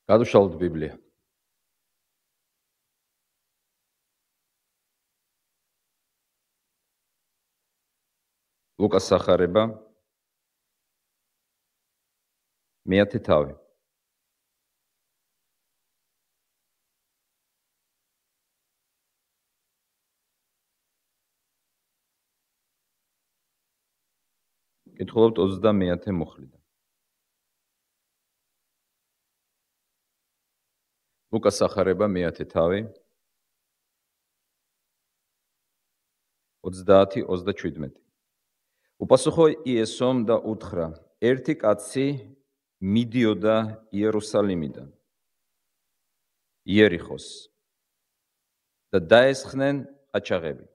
გადავშალოთ ბიბლია. ლუკას სახარება მეათე თავი. კითხულობთ 29 მუხლიდან. ლუკას სახარება მეათე თავი 30-37. უპასუხო იესომ და უთხრა: ერთი კაცი მიდიოდა იერუსალიმიდან იერიხოს და დაესხნენ ყაჩაღები.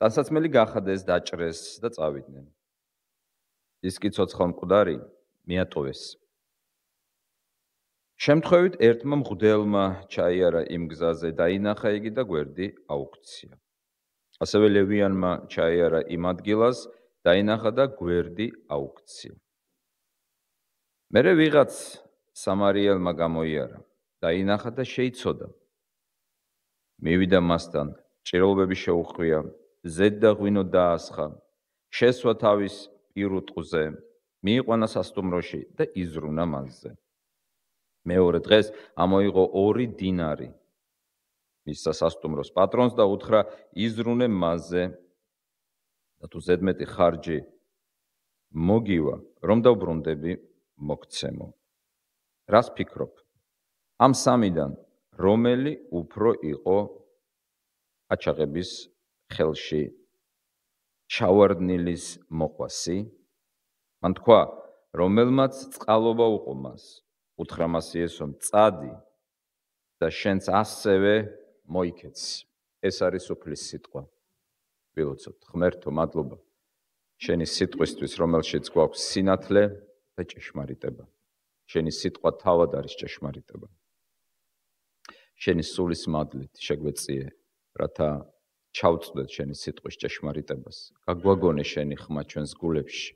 ტანსაცმელი გახადეს, დაჭრეს და წავიდნენ. ის კი ცოცხალ მკვდარი მიატოვეს. შემთხვევით ერთმა მღვდელმა ჩაიარა იმ გზაზე, დაინახა იგი და გვერდი აუქცია. ასევე ლევიანმა ჩაიარა იმ ადგილას, დაინახა და გვერდი აუქცია. მერე ვიღაც სამარიელმა გამოიარა, დაინახა და შეიცოდა. მივიდა მასთან, ჭირილობები შეუხვია, ზედ და ღვინო დაასხა, შესვა თავის პირუტყზე, მიიყვანა სასტუმროში და იზრუნა მასზე. მეორე დღეს ამოიღო 2 დინარი მისცა სასტუმროს პატრონს და უთხრა: იზრუნე მასზე და თუ ზედმეტი ხარჯი მოგივა, რომ დავბრუნდები, მოგცემო. რას ფიქრობ? ამ სამიდან რომელი უფრო იყო ყაჩაღების ხელში ჩავარდნილის მოყვასი? მან თქვა: რომელმაც წყალობა უყო მას. უთხრა მას იესომ: წადი და შენც ასევე მოიქეცი. ეს არის უფლის სიტყვა. ვილოცოთ. ღმერთო, მადლობა შენი სიტყვისთვის, რომელშიც გვაქვს სინათლე და ჭეშმარიტება. შენი სიტყვა თავად არის ჭეშმარიტება. შენი სულის მადლით შეგვეწიე, რათა ჩავწვდეთ შენი სიტყვის ჭეშმარიტებას. გაგვაგონე შენი ხმა ჩვენს გულებში.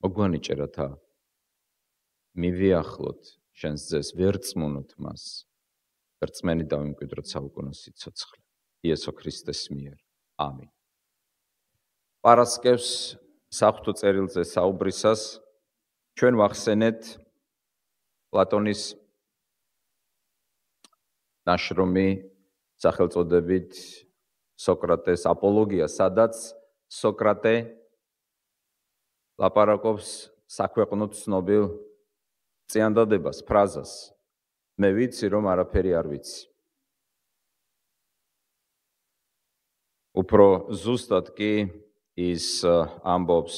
მოგვანიჭე, რათა მივიახლოთ შენს ძეს, ვერ წმუნოთ მას. რწმენი დავიმკვიდროთ საუკუნო სიცოცხლე. იესო ქრისტეს მიერ. ამინ. პარასკევს საღვთო წერილზე საუბრისას ჩვენ ვახსენეთ პლატონის ნაშრომი სახელწოდებით სოკრატეს აპოლოგია, სადაც სოკრატე ლაპარაკობს საქვეყნოდ ცნობილ წიანდადებას, ფრაზას: მე ვიცი, რომ არაფერი არ ვიცი. უფრო ზუსტად კი ის ამბობს: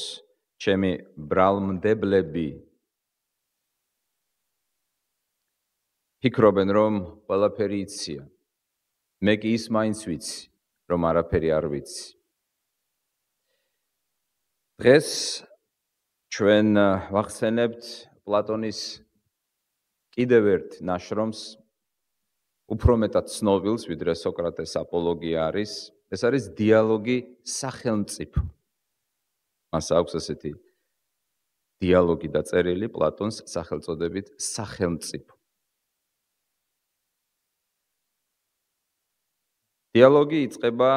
ჩემი ბრალმდებლები ფიქრობენ, რომ ყველაფერი იციან. მე კი ის მაინც ვიცი, რომ არაფერი არ ვიცი. დღეს ჩვენ ვახსენებთ პლატონის კიდევ ერთ ნაშრომს, უფრო მეტად ცნობილს, ვიდრე სოკრატეს აპოლოგია არის. ეს არის დიალოგი სახელმწიფო. მას აქვს ესეთი დიალოგი დაწერილი პლატონს სახელწოდებით სახელმწიფო. დიალოგი იწყება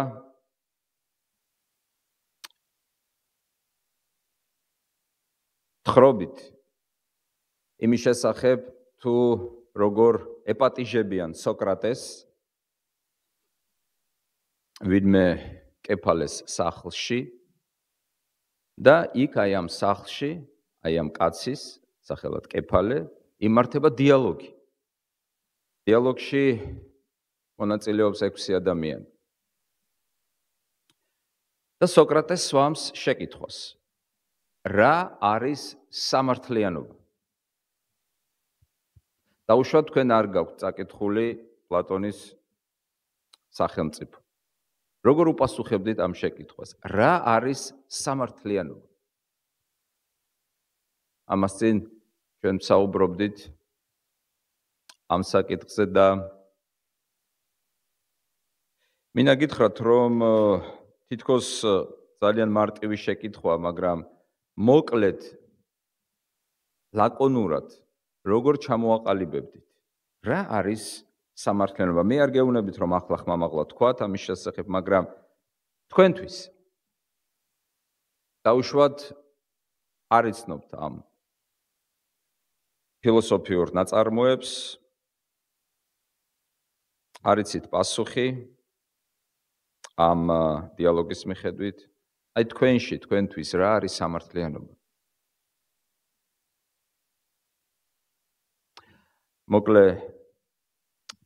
თხრობით იმის შესახებ, თუ როგორ ეპატიჟებიან სოკრატეს ვინმე კეფალეს სახლში და იქ აი ამ სახლში, აი ამ კაცის სახელად კეფალე იმართება დიალოგი. დიალოგში მონაწილეობს 6 ადამიანი. და სოკრატეს სვამს შეკითხვას: რა არის სამართლიანობა? დაუშვათ, თქვენ არ გაქვთ წაკითხული პლატონის სახელმწიფო. როგორ უპასუხებდით ამ შეკითხვას? რა არის სამართლიანობა? ამას წინ ჩვენ საუბრობდით ამ საკითხზე და მინდა გითხრათ, რომ თითქოს ძალიან მარტივი შეკითხვა, მაგრამ მოკლედ, ლაკონურად როგორ ჩამოაყალიბებდით? რა არის სამართლიანობა? მე არ გეუბნებით, რომ ახლა ხმამაღლა თქვათ ამის შესახებ, მაგრამ თქვენთვის დაუშვათ არ იცნობთ ამ ფილოსოფიურ ნაწარმოებს, არ იცით პასუხი ამ დიალოგის მიხედვით, აი თქვენში, თქვენთვის რა არის სამართლიანობა? მოკლე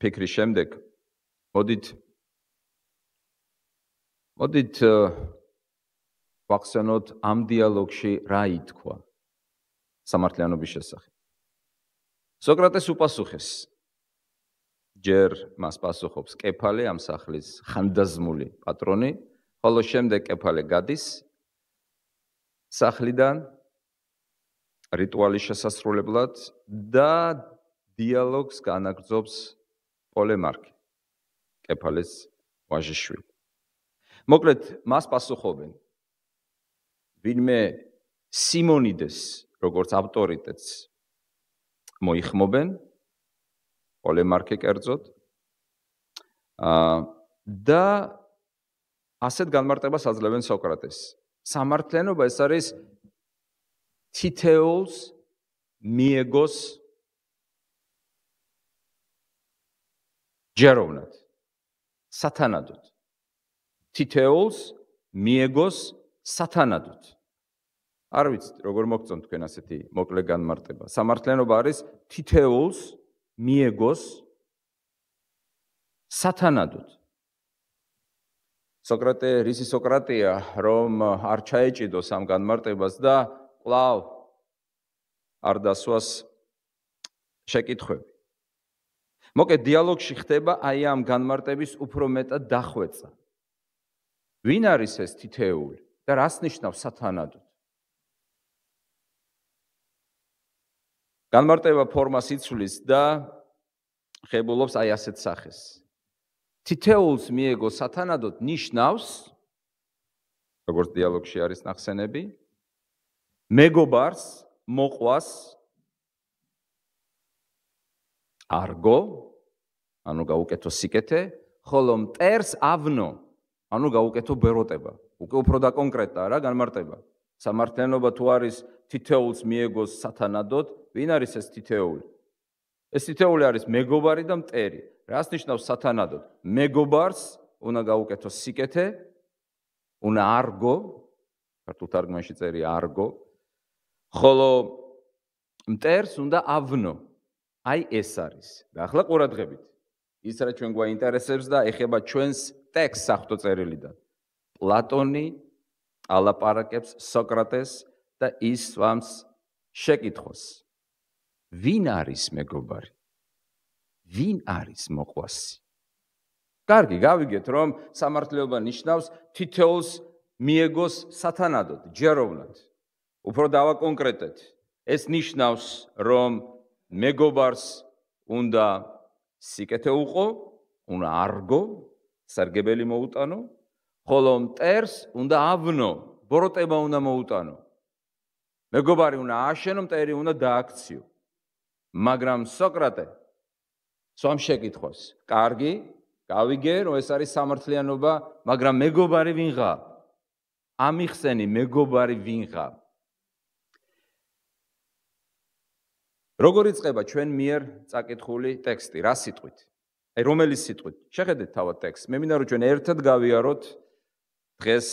ფიქრის შემდეგ მოდით ვახსენოთ ამ დიალოგში რა ითქვა სამართლიანობის შესახებ. სოკრატეს უპასუხეს. ჯერ მას პასუხობს კეფალე, ამ სახლის ხანდაზმული პატრონი, ხოლო შემდეგ კეფალე გადის სახლიდან რიტუალის შესასრულებლად და დიალოგს განაგრძობს პოლემარქი, კეფალეს ვაჟიშვილი. მოკლედ, მას პასუხობენ ვინმე სიმონიდეს, როგორც ავტორიტეტს მოიხმობენ, პოლემარქი კერძოდ, და ასეთ განმარტებას აძლევენ სოკრატეს. სამართლიანობა ეს არის თითეულს მიეგოს ჯეროვნად, სათანადოდ. თითეულს მიეგოს სათანადოდ. არ ვიცით, როგორ მოგწონთ თქვენ ასეთი მოკლე განმარტება. სამართლიანობა არის თითეულს მიეგოს სათანადოდ. სოკრატე, რისი სოკრატია, რომ არ ჩაეჭიდოს ამ განმარტებას და კვლავ არ დასვას შეკითხვები. მოკეთ დიალოგში ხდება აი ამ განმარტების უფრო მეტად დახვეწა. ვინ არის ეს თითეული და რას ნიშნავს სათანადოდ? განმარტება ფორმას იცვლის და ხებულობს აი ასეთ სახეს. თითეულს მიეგო სათანადოდ ნიშნავს, როგორც დიალოგში არის ნახსენები, მეგობარს მოყვას არგო, ანუ გაუკეთო სიკეთე, ხოლო მტერს ავნო, ანუ გაუკეთო ბეროტება. უკვე უფრო დაკონკრეტაა რა განმარტება. სამართლიანობა თუ არის თითეულს მიეგოს სათანადოდ, ვინ არის ეს თითეული? ეს თითეული არის მეგობარი და მტერი. რას ნიშნავს სათანადოდ? მეგობარს უნდა გაუკეთო სიკეთე, უნდა არგო, ქართულ თარგმანში წერია არგო, ხოლო მტერს უნდა ავნო. აი ეს არის. და ახლა ყურადღებით. ის რა ჩვენ გვაინტერესებს და ეხება ჩვენს ტექსტს საღვთო წერილიდან. პლატონი ალაპარაკებს სოკრატეს და ის სვამს შეკითხვას. ვინ არის მეგობარი? ვინ არის მოყვასი? კარგი, გავიგეთ, რომ სამართლიანობა ნიშნავს თითეულს მიეგოს სათანადოდ, ჯეროვნად. უფრო დავაკონკრეტეთ. ეს ნიშნავს, რომ მეგობარს უნდა სიკეთე უყო, უნდა არგო, სარგებელი მოუტანო, ხოლო მტერს უნდა ავნო, ბოროტება უნდა მოუტანო. მეგობარი უნდა ააშენო, მტერი უნდა დააქციო. მაგრამ სოკრატე სვამ შეკითხვას. კარგი, გავიგე, რომ ეს არის სამართლიანობა, მაგრამ მეგობარი ვინღა? ამიხსენი მეგობარი ვინღა? როგორ იწყება ჩვენ მიერ წაკითხული ტექსტი? რა სიტყვით? აი რომელი სიტყვით? შეხედეთ თავად ტექსტს. მე მინდა რომ ჩვენ ერთად გავიაროთ დღეს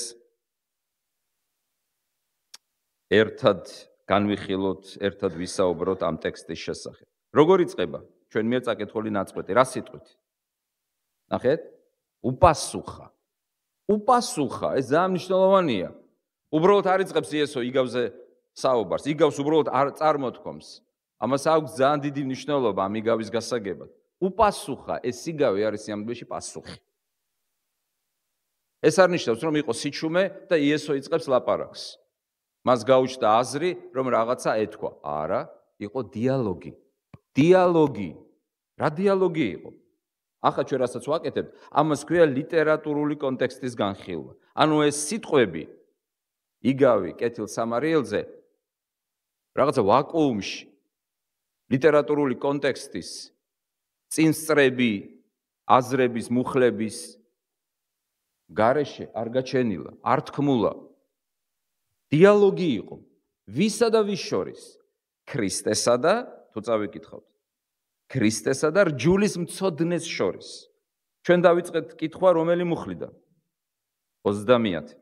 ერთად განვიხილოთ, ერთად ვისაუბროთ ამ ტექსტის შესახებ. როგორ იწყება ჩვენ მიერ წაკითხული ნაწყვეტი? რა სიტყვით? ნახეთ? უპასუხა. უპასუხა, ეს ძალიან მნიშვნელოვანია. უბრალოდ არ იწყებს იესო იგავზე საუბარს, იგავს უბრალოდ არ წარმოთქვამს. ამას აქვს ძალიან დიდი მნიშვნელობა ამ იგავის გასაგებად. უპასუხა, ეს იგავი არის სიამოვნებაში პასუხი. ეს არ ნიშნავს, რომ იყო სიჩუმე და იესო იწყებს ლაპარაკს. მას გაუჩნდა აზრი, რომ რაღაცა ეთქვა. არა, იყო დიალოგი. დიალოგი. რა დიალოგი იყო? ახლა ჩვენ რასაც ვაკეთებთ, ამას ქვია ლიტერატურული კონტექსტის განხილვა. ანუ ეს სიტყვები იგავი კეთილ სამარიელზე რაღაცა ვაკუუმში ლიტერატურული კონტექსტის წინსწრები, აზრების, მუხლების გარეშე არ გაჩენილა, არ თქმულა. დიალოგი იყო ვისა და ვის შორის? ქრისტესა და, თუ წავიკითხავთ, ქრისტესა და რჯულის მცოდნეს შორის. ჩვენ დავიწყეთ კითხვა რომელი მუხლიდან? 30.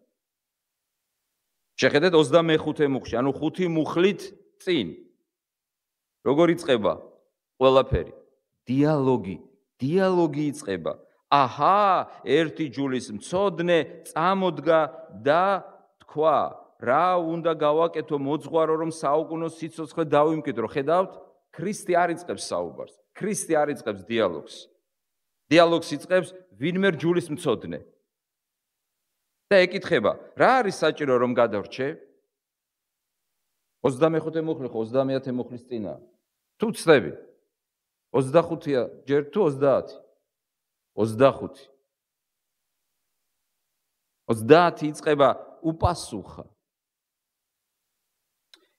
შეხედეთ 25 მუხლში, ანუ 5 მუხლით წინ. როგორ იწყება ყველაფერი? დიალოგი იწყება. აჰა, ერთი ჯულის მცოდნე წამოდგა და თქვა, რა უნდა გავაკეთო მოძღვარო, რომ საუკუნოს სიცოცხლე დავიმკვიდრო. ხედავთ? ქრისტე არ იწყებს საუბარს. ქრისტე არ იწყებს დიალოგს. დიალოგს იწყებს ვინმე ჯულის მცოდნე. და ეკითხება, რა არის საჭირო რომ გადავრჩე? 25 მუხლი ხო 30 მუხლის წინა. თუ ცდები 25-ია ჯერ თუ 30? 25. 30 იწყება უპასუხა.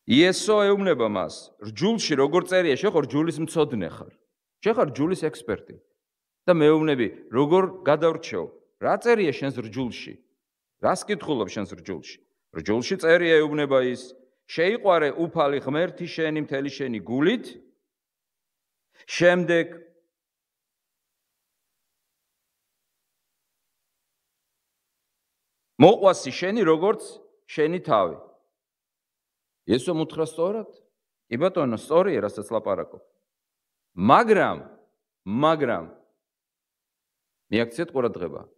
იესო ეუბნება მას, რჯულში როგორ წერია, შენ ხარ რჯულის მცოდნე ხარ. შენ ხარ რჯულის ექსპერტი. და მეუბნები, როგორ გადავრჩეო? რა წერია შენს რჯულში? რას კითხულობ შენს რჯულში? რჯულში წერია ეუბნება ის, შეიყვარე უფალი ღმერთი შენი მთელი შენი გულით, შემდეგ მოყვასი შენი როგორც შენი თავი. იესო უთხრა სწორად? კი ბატონო, სწორია, რასაც ლაპარაკობ. მაგრამ მიაქციეთ ყურადღება.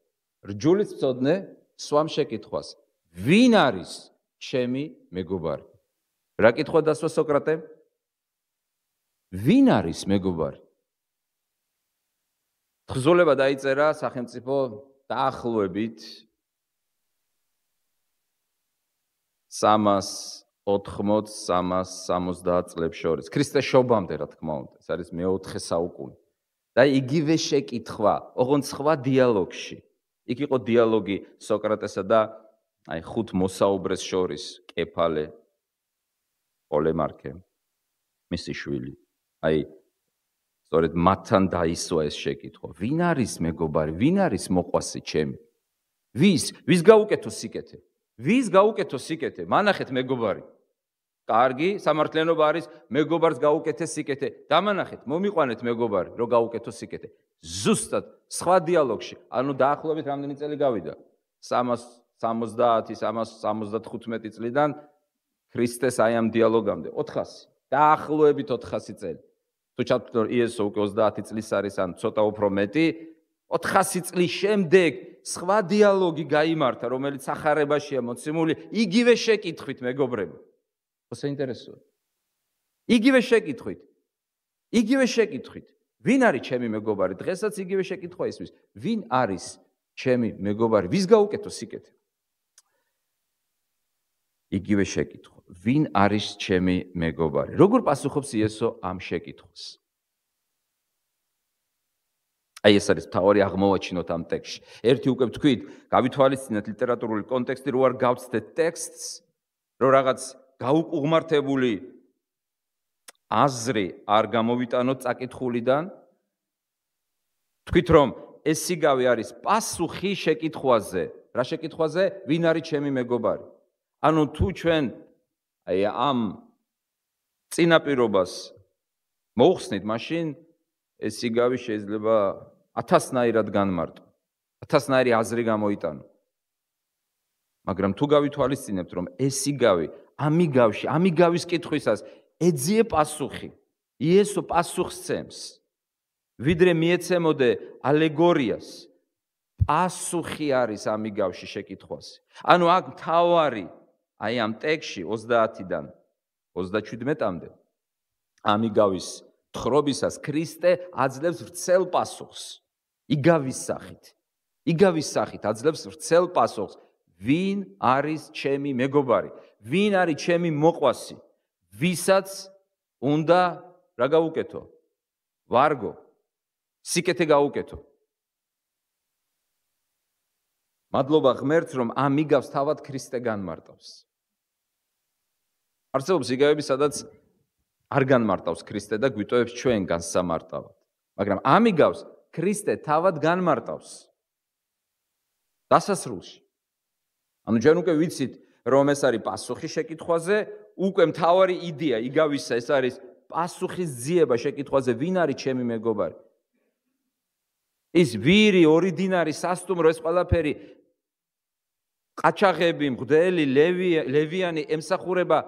რჯულის მცოდნე სვამ შეკითხვას, ვინ არის ჩემი მეგობარი? რა კითხვა დასვა სოკრატემ? ვინ არის მეგობარი? თხზულება დაიწერა სახელმწიფო დაახლოებით 380-370 წლებს შორის. ქრისტეს შობამდე, რა თქმა უნდა, ეს არის მე-4 საუკუნე. და იგივე შეკითხვა, ოღონდ სხვა დიალოგში. იქ იყო დიალოგი სოკრატესა და აი 5 მოსაუბრეს შორის, კეფალე, პოლემარქე, მისი შვილი. აი სწორედ მათთან დაისვა ეს შეკითხვა. ვინ არის მეგობარი? ვინ არის მოყვასი ჩემი? ვის გაუკეთო სიკეთე? ვის გაუკეთო სიკეთე? მანახეთ მეგობარი. კარგი, სამართლიანობა არის მეგობარს გაუკეთე სიკეთე. დამანახეთ, მომიყვანეთ მეგობარი, რომ გაუკეთო სიკეთე. ზუსტად სხვა დიალოგში, ანუ დაახლოებით რამდენი წელი გავიდა? 370-375 წლიდან ქრისტეს აი ამ დიალოგამდე 400. დაახლოებით 400 წელი. თუ ჩავთვალოთ იესო უკვე 30 წლის არის, ან ცოტა უფრო მეტი, 400 წლის შემდეგ სხვა დიალოგი გაიმართა, რომელიც სახარებაშია მოცემული, იგივე შეკითხვით, მეგობრებო. ხო საინტერესოა. იგივე შეკითხვით. ვინ არის ჩემი მეგობარი? დღესაც იგივე შეკითხვა ისმის. ვინ არის ჩემი მეგობარი? ვის გაუკეთო სიკეთე? იგივე შეკითხვა. ვინ არის ჩემი მეგობარი? როგორ პასუხობს იესო ამ შეკითხვას? აი ეს არის მთავარი აღმოვაჩინოთ ამ ტექსტში. ერთი უკვე ვთქვით, გავითვალისწინეთ ლიტერატურული კონტექსტი, რო არ გავცდეთ ტექსტს, რო რაღაც გაუკუღმართებული აზრი არ გამოვიტანოთ წაკითხულიდან. თქვით რომ ეს სიგავე არის პასუხი შეკითხვაზე. რა შეკითხვაზე? ვინ არის ჩემი მეგობარი? ანუ თუ ჩვენ აი ამ წინაპირობას მოუხსნით, მაშინ ეს სიგავი შეიძლება 1000-ნაირად განმარტო. 1000-ნაირი აზრი გამოიტანო. მაგრამ თუ გავითვალისწინებთ რომ ეს სიგავი ამიგავის კითხვისას ეძიე პასუხი. იესო პასუხს ცემს. ვიდრე მიეცემოდე ალეგორიას, პასუხი არის ამიგავში შეკითხვაზე. ანუ აქ მთავარი აი ამ ტექსტში 30-დან 37-მდე ამიგავის თხრობისას ქრისტე აძლევს ვრცელ პასუხს. იგავის სახით აძლევს ვრცელ პასუხს. ვინ არის ჩემი მეგობარი? ვინ არის ჩემი მოყვასი? ვისაც უნდა რა გაუკეთო? ვარგო, სიკეთე გაუკეთო. მადლობა ღმერთს, რომ ამიგავს თავად ქრისტე განმარტავს. არსებობს იგავები, სადაც არ განმარტავს ქრისტე და გვიტოვებს ჩვენ განსამარტავად. მაგრამ ამიგავს ქრისტე თავად განმარტავს დასასრულში. ანუ ჩვენ უკვე ვიცით, რომ ეს არის პასუხი შეკითხვაზე, უკვე მთავარი იდეა იგავისა ეს არის პასუხის ძიება შეკითხვაზე, ვინ არის ჩემი მეგობარი? ის ვირი, ორდინარი, სასტუმრო, ეს ყველაფერი ყაჩაღები, მღვდელი, ლევიანი ემსახურება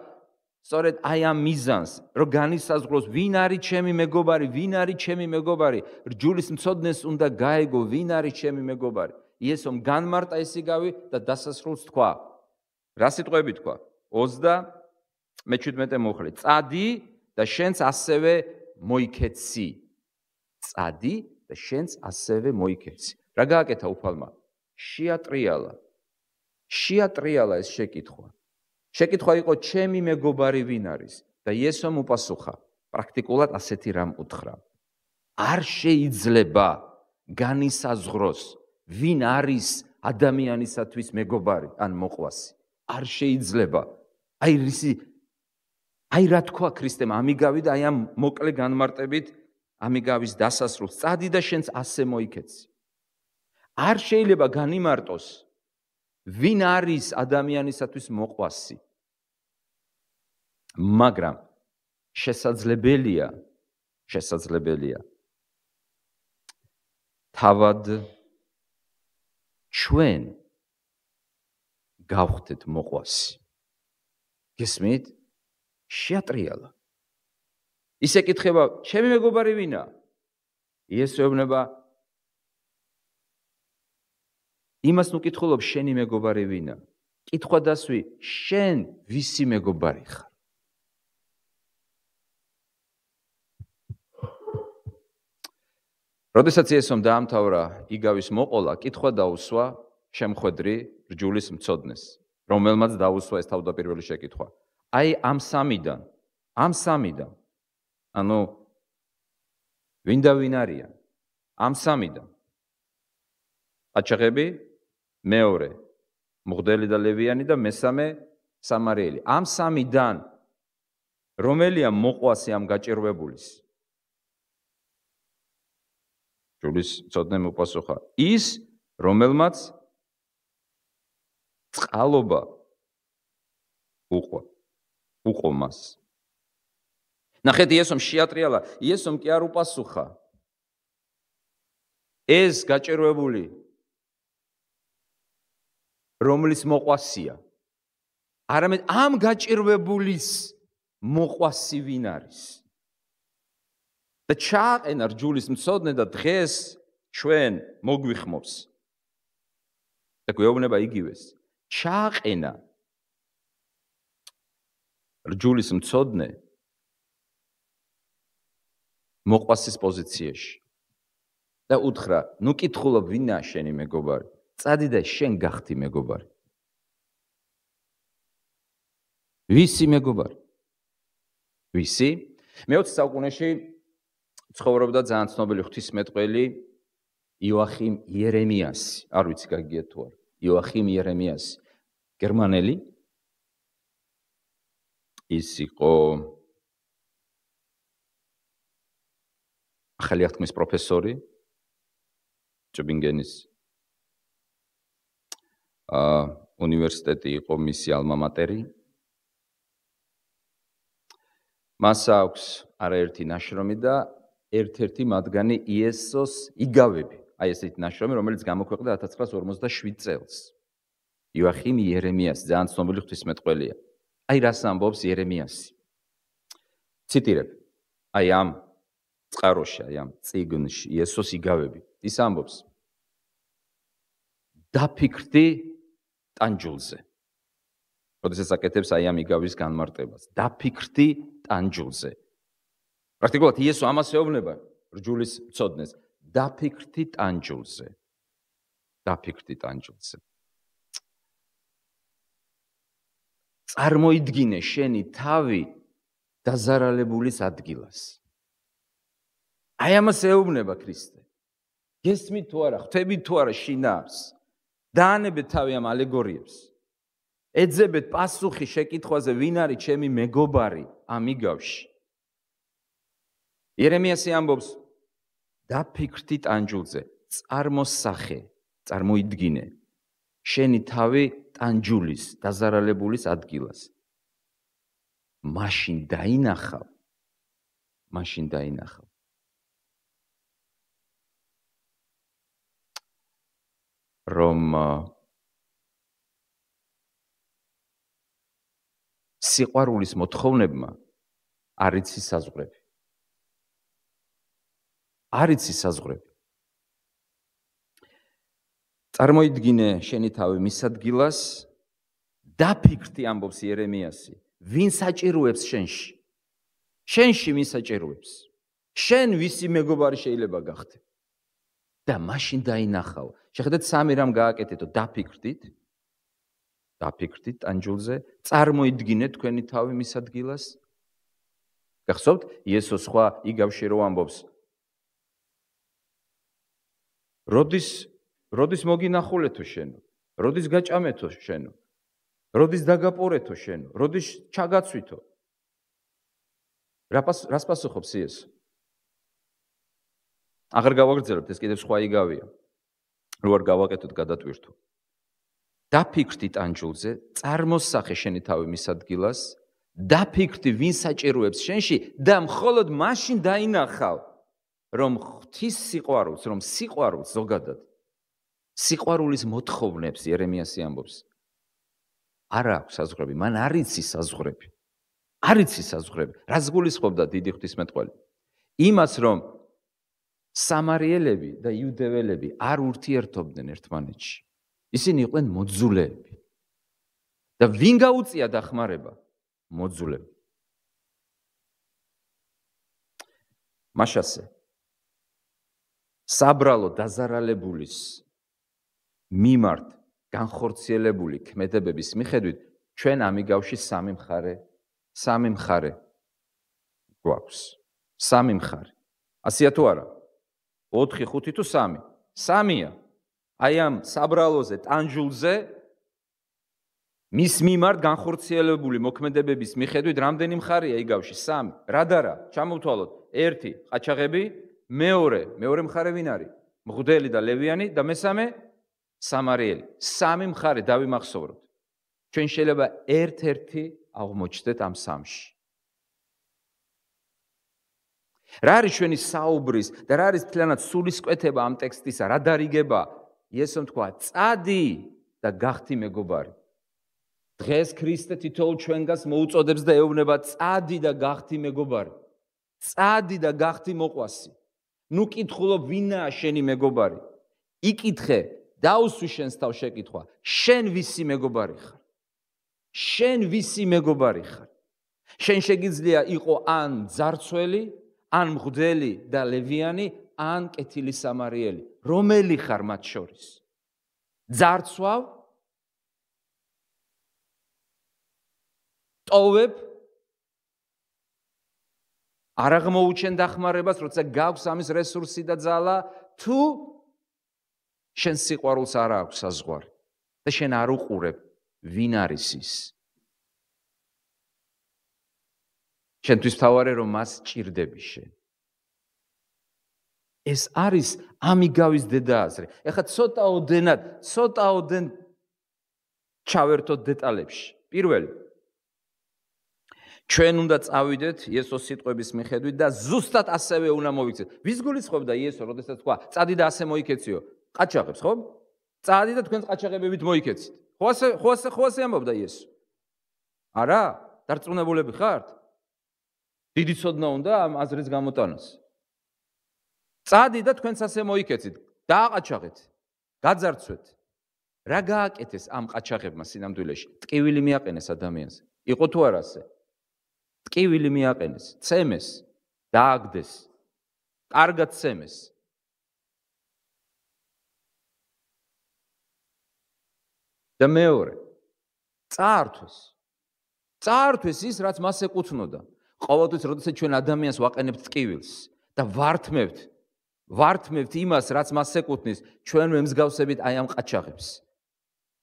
სწორედ აი ამ მიზანს, რომ განისაზღვროს, ვინ არის ჩემი მეგობარი, ვინ არის ჩემი მეგობარი, რჯულის მცოდნეს უნდა გაეგო, ვინ არის ჩემი მეგობარი. იესომ განმარტა ეს იგავი და დასასრულს თქვა. რა სიტყვები თქვა? 27 მოხლე. წადი და შენც ასევე მოიქეცი. წადი და შენც ასევე მოიქეცი. რა გააკეთა უფალმა? შეატრიალა ეს შეკითხვა. შეკითხვა იყო ჩემი მეგობარი ვინ არის და იესომ უპასუხა. პრაქტიკულად ასეთი რამ უთხრა. არ შეიძლება განისაზღვროს ვინ არის ადამიანისათვის მეგობარი ან მოყვასი. არ შეიძლება. აი რა თქვა ქრისტემ ამიგავი და აი ამ მოკლე განმარტებით ამიგავის დასასრულს. წადი და შენც ასე მოიქეცი. არ შეიძლება განიმარტოს ვინ არის ადამიანისათვის მოყვასი. მაგრამ შესაძლებელია თავად ჩვენ გავხდეთ მოყვასი. გესმით? შეატრიალა. ისე კითხება, ჩემი მეგობარი ვინა? იესო ეუბნება, იმას ნუკითხულობ, შენი მეგობარი ვინა? კითხვა დასვი, შენ ვისი მეგობარი ხარ? როდესაც იესომ დაამთავრა იგავის მოყოლა, კითხვა დაუსვა შემხვედრი რჯულის მცოდნეს, რომელმაც დაუსვა ეს თავდაპირველი შეკითხვა. აი ამ სამიდან, ანუ ვინ და ვინ არიან? ამ სამიდან. ყაჩაღები, მეორე მღვდელი და ლევიანი და მესამე სამარიელი. ამ სამიდან რომელია მოყვასი ამ გაჭირვებულის? რჯულის მცოდნემ უპასუხა, ის, რომელმაც წყალობა უყო მას. ნახეთ, იესომ შეატრიალა, იესომ კი არ უპასუხა. ეს გაჭირვებული რომლის მოყვასია? არამედ ამ გაჭირვებულის მოყვასი ვინ არის? და ჩააყენა რჯულის მცოდნე და დღეს ჩვენ მოგვიხმობს. და გვეუბნება იგივეს. ჩააყენა რჯულის მცოდნე მოყვასის პოზიციაში. და უთხრა, ნუ კითხულობ ვინა შენი მეგობარი? წადი და შენ გახდი მეგობარი. ვისი მეგობარი? ვისი? მე-20 საუკუნეში ცხოვრობდა ძალიან ცნობილი ღვთისმეტყველი იოახიმ იერემიასი. არ ვიცი გაგიგეთ თუ არა. იოახიმ იერემიასი. გერმანელი. ის იყო ახალი აღთქმის პროფესორი ტübingenis უნივერსიტეტი იყო მისი ალმა მატერი. მას აქვს არაერთი ნაშრომი და ერთ-ერთი მათგანი იესოს იგავები. აი ესეთი ნაშრომი, რომელიც გამოქვეყნდა 1947 წელს. იოახიმ იერემიასი, ძალიან ცნობილი ღვთისმეტყველია. აი რას ამბობს იერემიასი. ციტირებ. აი ამ წყაროში, აი ამ წიგნში იესოს იგავები. ის ამბობს. დაფიქრდი ტანჯულზე. როდესაც აკეთებს აი ამ იგავის განმარტებას. დაფიქრდი ტანჯულზე. პრაქტიკულად იესო ამას ეუბნება რჯულის მცოდნეს. დაფიქრდი ტანჯულზე. წარმოიდგინე შენი თავი დაზარალებულის ადგილას. აი ამას ეუბნება ქრისტე. გესმით თუ არა, ხვდებით თუ არა შინაარს? დაანებეთ თავი ამ ალეგორიებს. ეძებეთ პასუხი შეკითხვაზე, ვინ არის ჩემი მეგობარი ამ იგავში. იერემიასი ამბობს, დაფიქრდით ტანჯულზე, წარმოსახე, წარმოიდგინე, შენი თავი ტანჯულის, დაზარალებულის ადგილას. მაშინ დაინახავ. რომ სიყვარულის მოთხოვნებმა არ იცის საზღვრები. არ იცის საზღვრები. წარმოიდგინე შენი თავი მის ადგილას, დაფიქრდი ამბობს იერემიასი, ვინ საჭიროებს შენში? შენში ვინ საჭიროებს? შენ ვისი მეგობარი შეიძლება გახდე? და მაშინ დაინახავ. შეხედეთ სამი რამ გააკეთეთო, დაფიქრდით ტანჯულზე, წარმოიდგინეთ თქვენი თავი მის ადგილას. გახსოვთ, იესო სხვა იგავში რო ამბობს, როდის მოგინახულეთო შენო, როდის გაჭამეთო შენო, როდის დაგაპორეთო შენო, როდის ჩაგაცვითო. რას პასუხობს იესო? აღარ გავაგრძელებთ, ეს კიდევ სხვა იგავია. რო არ გავაკეთოთ გადატვირთო. დაფიქრდი ტანჯულზე, წარმოსახე შენი თავი მის ადგილას, დაფიქრდი ვინ საჭიროებს შენში და მხოლოდ მაშინ დაინახავ, რომ ღვთის სიყვარულს, რომ სიყვარულს ზოგადად სიყვარულის მოთხოვნებს იერემიასი ამბობს. არ აქვს საზღვრები, მან არ იცის საზღვრები. არ იცის საზღვრები. რას გულისხმობდა დიდი ღვთისმეტყველი? იმას, რომ სამარიელები და იუდეველები არ ურთიერთობდნენ ერთმანეთში. ისინი იყვნენ მოძულეები. და ვინ გაუწია დახმარება? მოძულები. მაშასე საბრალო დაზარალებულის მიმართ განხორციელებული ქმედებების მიხედვით ჩვენ ამიგავში სამი მხარე გვაქვს. სამი მხარე. ასია თუ არა? 4, 5 თუ 3? 3-ია. აი ამ საბრალოზე, ტანჯულზე მის მიმართ განხორციელებული მოქმედებების მიხედვით რამდენი მხარეა იგავში? 3. რადარა? ჩამოვთვალოთ. 1 ყაჩაღები, მეორე მხარე ვინ არის? მღვდელი და ლევიანი და მესამე სამარიელი. 3 მხარე დავიმახსოვროთ. ჩვენ შეიძლება ერთ-ერთი აღმოჩნდეთ ამ 3-ში. რა არის ჩვენი საუბრის და რა არის თლიანად სულისკვეთება ამ ტექსტისა? რა დარიგება? იესომ თქვა, წადი და გახდი მეგობარი. დღეს ქრისტე თითოეულ ჩვენგანს მოუწოდებს და ეუბნება, წადი და გახდი მეგობარი. წადი და გახდი მოყვასი. ნუ კითხულობ, ვინაა შენი მეგობარი? იკითხე, დაუსვი შენს თავს შეკითხვა, შენ ვისი მეგობარი ხარ? შენ ვისი მეგობარი ხარ? შენ შეგიძლია იყო ან ძარცველი, ან მღვდელი და ლევიანი, ან კეთილი სამარიელი. რომელი ხარ მათ შორის? ძარცვავ? ტოვებ? არ აღმოუჩენ დახმარებას, როცა გაქვს ამის რესურსი და ძალა, თუ შენ სიყვარულს არ აქვს საზღვარი და შენ არ უყურებ ვინ არის ის? შენთვის თავარი რომ მას ჭირდები შენ. ეს არის ამიგავის დედააზრი. ეხლა ცოტაოდენ ჩავერთოთ დეტალებში. პირველი, ჩვენ უნდა წავიდეთ იესოს სიტყვების მიხედვით და ზუსტად ასევე უნდა მოვიქცეთ. ვის გულისხმობდა იესო, როდესაც თქვა, წადი და ასე მოიქეციო? ყაჩაღებს, ხო? წადი და თქვენს ყაჩაღებებით მოიქეცით. ხო ასე ამბობდა იესო? არა? დარწმუნებულები ხართ? დიდი ცოდნა უნდა ამ აზრის გამოტანას. წადი და თქვენს ასე მოიქეცით. დააყაჩაღეთ. გაძარცვეთ. რა გააკეთეს ამ ყაჩაღებმა სინამდვილეში? ტკივილი მიაყენეს ადამიანზე. იყო თუ არა ასე? ტკივილი მიაყენეს, ცემეს, დააგდეს. კარგად ცემეს. და მეორე, წაართვეს ის, რაც მას ეკუთვნოდა. ყოველთვის, როდესაც ჩვენ ადამიანს ვაყენებთ ტკივილს და ვართმევთ იმას, რაც მას ეკუთვნის, ჩვენ ვემსგავსებით აი ამ ყაჩაღებს.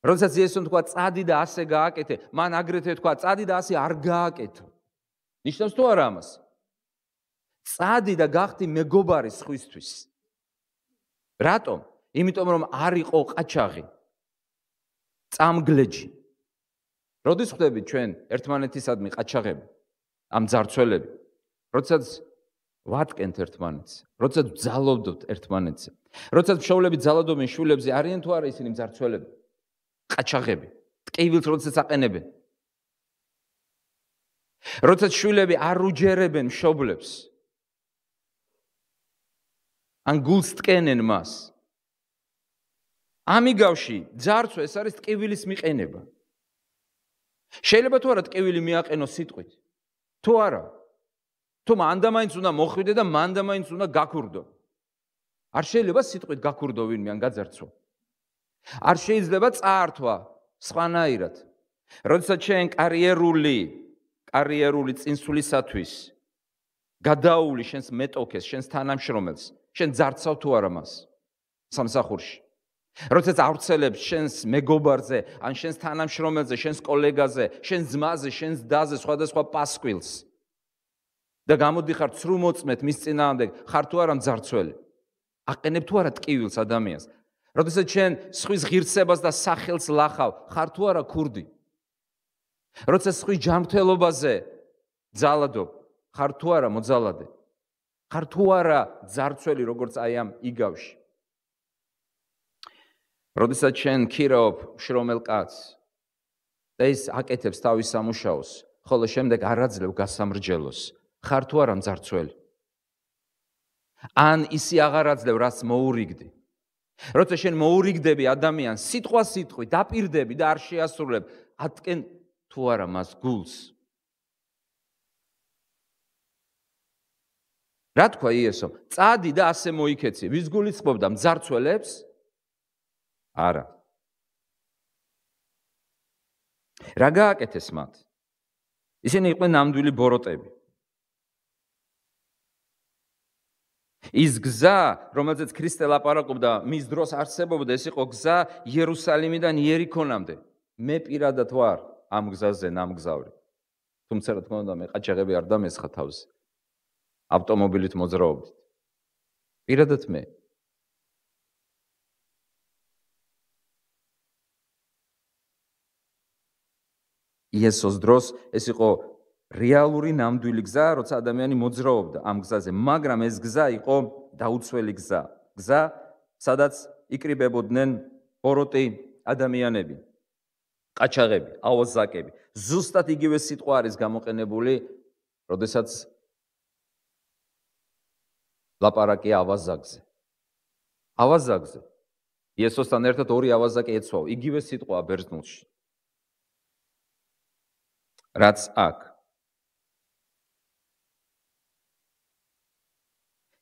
როდესაც იესომ თქვა, წადი და ასე გააკეთე, მან აგრეთვე თქვა, წადი და ასე არ გააკეთო. ნიშნავს თუ არა ამას? წადი და გახდი მეგობარი სხვისთვის. რატომ? იმიტომ რომ არ იყო ყაჩაღი. წამგლეჯი. როდის ხდებით ჩვენ ერთმანეთისადმი ყაჩაღები, ამ ძარცველები? როდესაც ვატკენთ ერთმანეთს, როდესაც ბრძალობთ ერთმანეთზე. როდესაც მშობლები ძალადობენ შვილებზე, არიან თუ არა ისინი ძარცველები? ყაჩაღები. ტკივილს როდესაც აყენებენ. როდესაც შვილები არ უჯერებენ მშობლებს, ან გულს ტკენენ მას. ამიგავში ძარცვა ეს არის ტკივილის მიყენება. შეიძლება თუ არა ტკივილი მიაყენოს სიტყვით? თუ არა? თუ მან და მაინც უნდა მოხვიდე და მან და მაინც უნდა გაქურდო. არ შეიძლება სიტყვით გაქურდო ვინმე ან გაძარცვა. არ შეიძლება წაართვა სხვანაირად. როდესაც შენ კარიერული წინსვლისათვის გადაული შენს მეტოქეს, შენს თანამშრომელს, შენ ძარცავ თუ არა მას სამსახურში. როდესაც ავრცელებს შენს მეგობარზე, ან შენს თანამშრომელზე, შენს კოლეგაზე, შენს ძმაზე, შენს დაზე სხვადასხვა პასკვილს და გამოდიხარ ცრუმოწმეთ მის წინააღმდეგ, ხარ თუ არა მძარცველი? აყენებ თუ არა ტკივილს ადამიანს? როდესაც შენ სხვის ღირსებას და სახელს ლახავ, ხარ თუ არა ქურდი? როდესაც სხვის ჯანმრთელობაზე ძალადობ, ხარ თუ არა მოძალადე? ხარ თუ არა ძარცველი, როგორც აი ამ იგავში? როდესაც შენ ქირავ მშრომელ კაცს და ის აკეთებს თავის სამუშაოს, ხოლო შემდეგ არ აძლევ გასამრჯელოს, ხარ თუ არა მძარცველი? ან ისი აღარ აძლევ, რაც მოურიგდი? როცა შენ მოურიგდები ადამიანს, სიტყვით დაპირდები და არ შეასრულებ, ატკენ თუ არა მას გულს? რა თქვა იესომ? წადი და ასე მოიქეცი. ვის გულისხმობდა? მძარცველებს? არა. რა გააკეთეს მათ? ისინი იყვნენ ნამდვილი ბოროტები. ის გზა, რომელზეც ქრისტე ლაპარაკობდა, მის დროს არსებობდა, ეს იყო გზა იერუსალიმიდან იერიქონამდე. მე პირადად ვარ ამ გზაზე ნამგზავრი. თუმცა რა თქმა უნდა, მე ყაჩაღები არ დამესხა თავზე. ავტომობილით მოძრაობით. პირადად მე. იესოს დროს ეს იყო რეალური ნამდვილი გზა, როცა ადამიანი მოძრაობდა ამ გზაზე, მაგრამ ეს გზა იყო დაუცველი გზა. გზა, სადაც იკრიბებოდნენ ბოროტი ადამიანები, ყაჩაღები, ავაზაკები. ზუსტად იგივე სიტყვა არის გამოყენებული, როდესაც ლაპარაკია ავაზაკზე. ავაზაკზე. იესოსთან ერთად ორი ავაზაკი ეცვაო, იგივე სიტყვაა ბერძნულში. რაც აქ.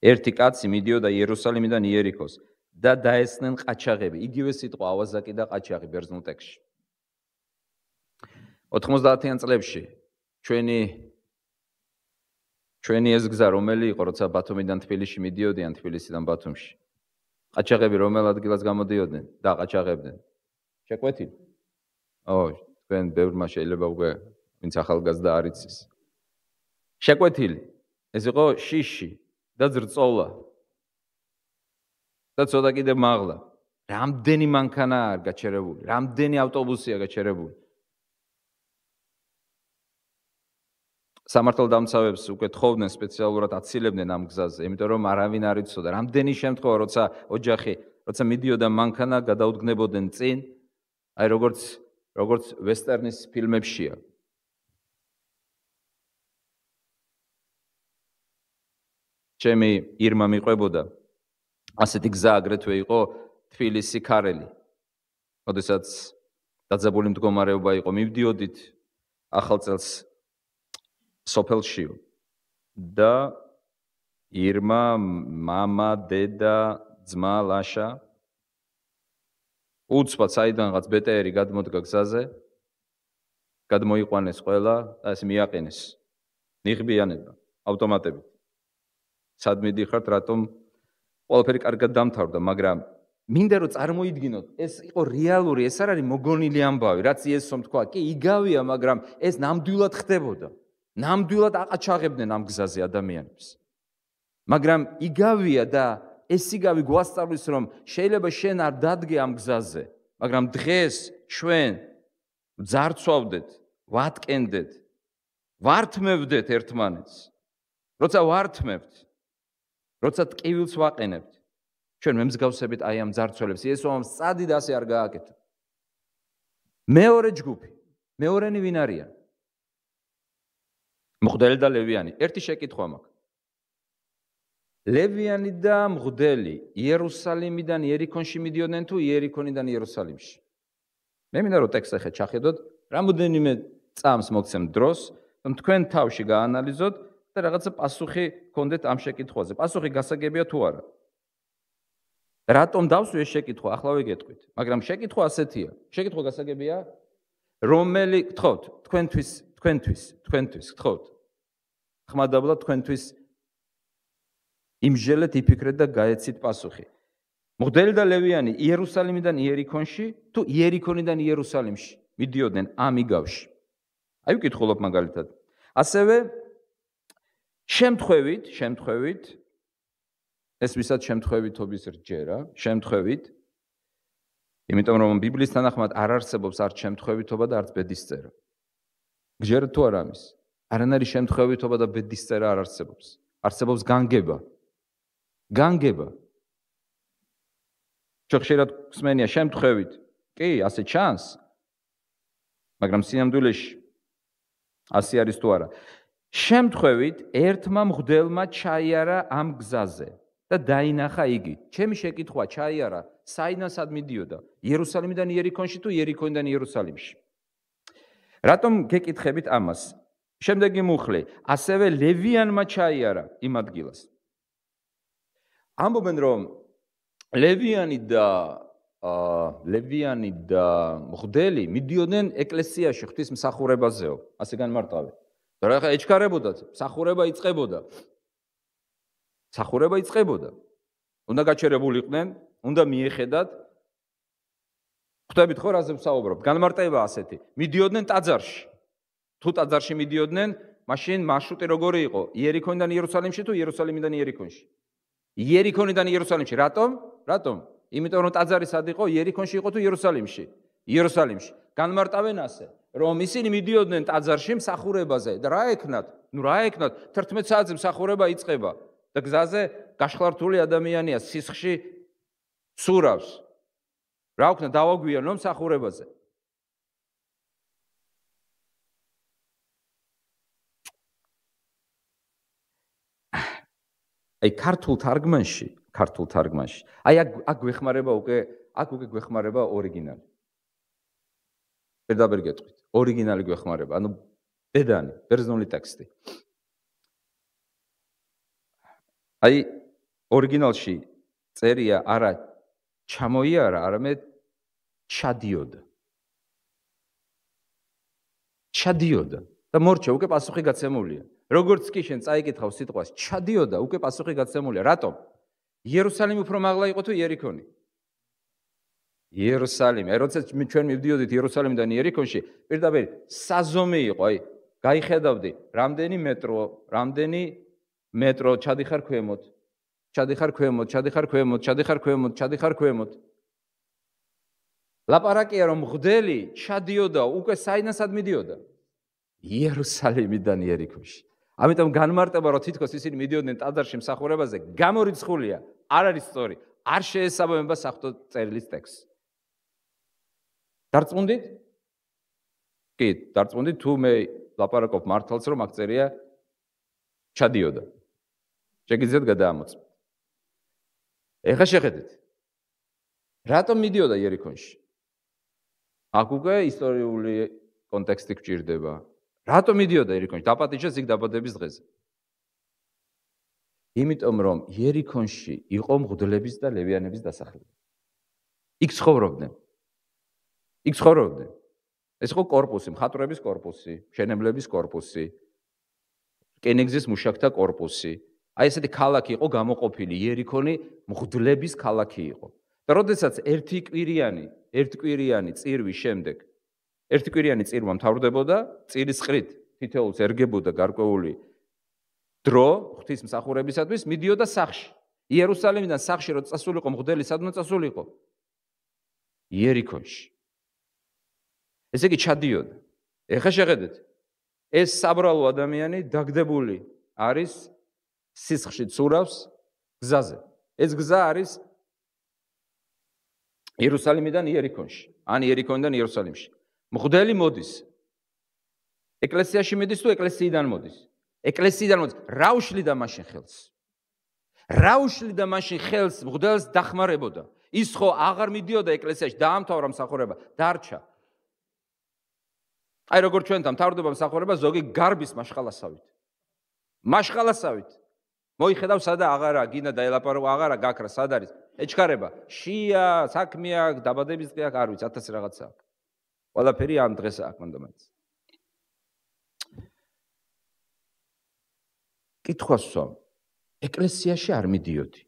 ერთი კაცი მიდიოდა იერუსალიმიდან იერიქოს და დაესწნენ ყაჩაღები. იგივე სიტყვა ავაზაკი და ყაჩაღი ბერძნულ ტექსტში. 90-იან წლებში ჩვენი ეს გზა რომელი იყო, როცა ბათუმიდან თბილისში მიდიოდიან, თბილისიდან ბათუმში. ყაჩაღები რომელ ადგილას გამოდიოდნენ და ყაჩაღებდნენ? შეკვეთილი? თქვენ ბევრმა შეიძლება უკვე ვინც ახალგაზრდა არ იცის. შეკვეთილი. ეს იყო შიში და ძრწოლა. და ცოტა კიდე მაღლა. რამდენი მანქანაა გაჩერებული, რამდენი ავტობუსია გაჩერებული. სამართალდამცავებს უკვე თხოვდნენ სპეციალურად აცილებდნენ ამ გზაზე, იმიტომ რომ არავინ არ იცოდა. რამდენი შემთხვევა, როცა მიდიოდა მანქანა, გადაუდგნებოდნენ წინ, აი როგორც ვესტერნის ფილმებშია. ჩემი ირმა მიყვებოდა, ასეთი გზა აგრეთვე იყო თბილისი-ქარელი. როდესაც დაძაბული მდგომარეობა იყო, მივდიოდით ახალ წელს სოფელშიო და ირმა, მამა, დედა, ძმა, ლაშა უცბად საიდანღაც ბეტერი გადმოდგა გზაზე, გადმოიყვანეს ყველა და ეს მიაყენეს. ნიღბიანება, ავტომატებით. სად მიდიხართ, რატომ ყველაფერი კარგად დამთავრდა, მაგრამ მინდა რომ წარმოიდგინოთ, ეს იყო რეალური, ეს არ არის მოგონილი ამბავი, რაც იესომ თქვა, კი იგავია, მაგრამ ეს ნამდვილად ხდებოდა. ნამდვილად აყაჩაღებდნენ ამ გზაზე ადამიანებს. მაგრამ იგავია და ეს იგავი გვასწავლის, რომ შეიძლება შენ არ დადგე ამ გზაზე, მაგრამ დღეს ჩვენ ძარცვავდეთ, ვატკენდეთ, ვართმევდეთ ერთმანეთს. როცა ვართმევთ, როცა ტკივილს ვაყენებთ, ჩვენ მემსგავსებით აი ამ ძარცველებს. იესო ამ სწადით ასე არ გააკეთა. მეორე ჯგუფი, მეორენი ვინ არიან? მღვდელი და ლევიანი. ერთი შეკითხვა მაქვს. ლევიანი და მღვდელი იერუსალიმიდან იერიქონში მიდიოდნენ თუ იერიქონიდან იერუსალიმში? მე მინდა რომ ტექსტს ახლა ჩახედოთ, რამოდენიმე წამს მოგცემ დროს, რომ თქვენ თავში გაანალიზოთ და რაღაცა პასუხი გქონდეთ ამ შეკითხვაზე. პასუხი გასაგებია თუ არა? რატომ დავსვი ეს შეკითხვა? ახლა ვიგეტყვით. მაგრამ შეკითხვა ასეთია. შეკითხვა გასაგებია? რომელი გთხოვთ, თქვენთვის გთხოვთ. ხმადაბლა თქვენთვის იმჟელეთ, იფიქრეთ და გაეცით პასუხი. მღვდელი და ლევიანი იერუსალიმიდან იერიქონში თუ იერიქონიდან იერუსალიმში მიდიოდნენ ამ იგავში? აი ვკითხულობ მაგალითად. ასევე შემთხვევით ეს ვისაც შემთხვევითობის რჯერა, შემთხვევით, იმიტომ რომ ბიბლიის თანახმად არ არსებობს არც შემთხვევითობა და არც ბედისწერა. გჯერათ თუ არა ამის? არანაირი შემთხვევითობა და ბედისწერა არ არსებობს. არსებობს განგება. განგება. ხშირად გვსმენია შემთხვევით. კი, ასე ჩანს. მაგრამ სინამდვილეში ასე არის თუ არა. შემთხვევით ერთმა მღვდელმა ჩაიარა ამ გზაზე და დაინახა იგი. ჩემი შეკითხვა ჩაიარა, საიდანსად მიდიოდა? იერუსალიმიდან იერიქონში თუ იერიქონიდან იერუსალიმში? რატომ გეკითხებით ამას? შემდეგი მუხლი, ასევე ლევიანმა ჩაიარა იმ ადგილას. ამბობენ რომ ლევიანი და მღვდელი მიდიოდნენ ეკლესიაში ღვთისმსახურებაზეო, ასე განმარტავენ. და რა ხა ეჩქარებოდათ, მსახურება იწყებოდა. მსახურება იწყებოდა. უნდა გაჩერებულიყვნენ, უნდა მიეხედათ. ხვდებით ხო რაზე ვსაუბრობ? განმარტება ასეთი. მიდიოდნენ ტაძარში. თუ ტაძარში მიდიოდნენ, მაშინ მარშრუტი როგორი იყო? იერიქონიდან იერუსალიმში თუ იერუსალიმიდან იერიქონში? იერიქონიდან იერუსალიმში. რატომ? იმიტომ რომ ტაძარი სად იყო? იერიქონში იყო თუ იერუსალიმში? იერუსალიმში. განმარტავენ ასე, რომ ისინი მიდიოდნენ ტაძარში მსახურებაზე და რა ეკნათ? 11 საათზე მსახურება იწყება და გზაზე გაშხლართული ადამიანია, სისხლში ცურავს. რა ვქნა, დავაგვიანო მსახურებაზე. აი ქართულ თარგმანში, აი აქ გვეხმარება უკვე გვეხმარება ორიგინალი. პირდაპირ გეტყვით, ორიგინალი გვეხმარება, ანუ დედანი, ბერძნული ტექსტი. აი ორიგინალში წერია არა ჩამოიარა, არამედ ჩადიოდა. და მორჩა უკვე პასუხი გაცემულია. როგორც კი შენ წაიკითხავ სიტყვას ჩადიოდა, უკვე პასუხი გაცემულია. რატომ? იერუსალიმი უფრო მაღლა იყო თუ იერიქონი? იერუსალიმი. აი როცა ჩვენ მივდიოდით იერუსალიმიდან იერიქონში, პირდაპირ საზომი იყო, აი გაიხედავდი, რამდენი მეტრო ჩადიხარ ქვემოთ. ლაპარაკია რომ მღვდელი ჩადიოდა, უკვე საიდანსად მიდიოდა? იერუსალიმიდან იერიქონში. ამიტომ განმარტება რომ თითქოს ისინი მიდიოდნენ ტაძარში მსახურებაზე, გამორიცხულია, არ არის სწორი, არ შეესაბამება საღვთო წერილის ტექსტს. დარწმუნდით? კი, დარწმუნდით თუ მე ლაპარაკობ მართალს რომ აქ წერია ჩადიოდა. შეგიძლიათ გადაამოწმოთ. ეხლა შეხედეთ. რატომ მიდიოდა იერიქონში? აქ უკვე ისტორიული კონტექსტი გვჭირდება. რატომ მიდიოდა იერიქონში? დაპატიჟეს იქ დაბადების დღეზე. იმიტომ რომ იერიქონში იყო მღვდლების და ლევიანების დასახლება. იქ ცხოვრობდნენ. ეს იყო კორპუსი, მხატვრების კორპუსი, მშენებლების კორპუსი, რკინიგზის მუშაკთა კორპუსი. აი ესეთი ქალაქი იყო გამოყოფილი, იერიქონი მღვდლების ქალაქი იყო. და როდესაც ერთკვირიანი წირვის შემდეგ ერთკვირიანი წირვა მთავრდებოდა, წირის ყრით თითოეულს ერგებოდა გარკვეული დრო ღვთისმსახურებისათვის მიდიოდა სახში. იერუსალიმიდან სახში რო წასულიყო მღვდელი სადმე წასულიყო? იერიქონში. ესე იგი ჩადიოდა. ეხლა შეხედეთ. ეს საბრალო ადამიანი დაგდებული არის სისხლში ცურავს გზაზე. ეს გზა არის იერუსალიმიდან იერიქონში, ან იერიქონიდან იერუსალიმში. მღვდელი მოდის. ეკლესიაში მიდის თუ ეკლესიიდან მოდის? ეკლესიიდან მოდის. რა უშლიდა მაშინ ხელს? რა უშლიდა მაშინ ხელს მღვდელს დახმარებოდა? ის ხო აღარ მიდიოდა ეკლესიაში, დაამთავრა მსახურება, დარჩა. აი როგორ ჩვენთან მთავრდება მსახურება ზოგი გარბის მაშხალასავით. მაშხალასავით. მოიხედავ სადა აღარა, გინდა დაელაპარო აღარა გაქრა, სად არის? ეჩქარება. შია, საქმეა, დაბადების დღე აქვს, არ ვიცი, 1000 რაღაცა აქვს. ყველაფერი ამ დღეს აქვს მანდამაც. კითხვას ვსვამ. ეკლესიაში არ მიდიოდი.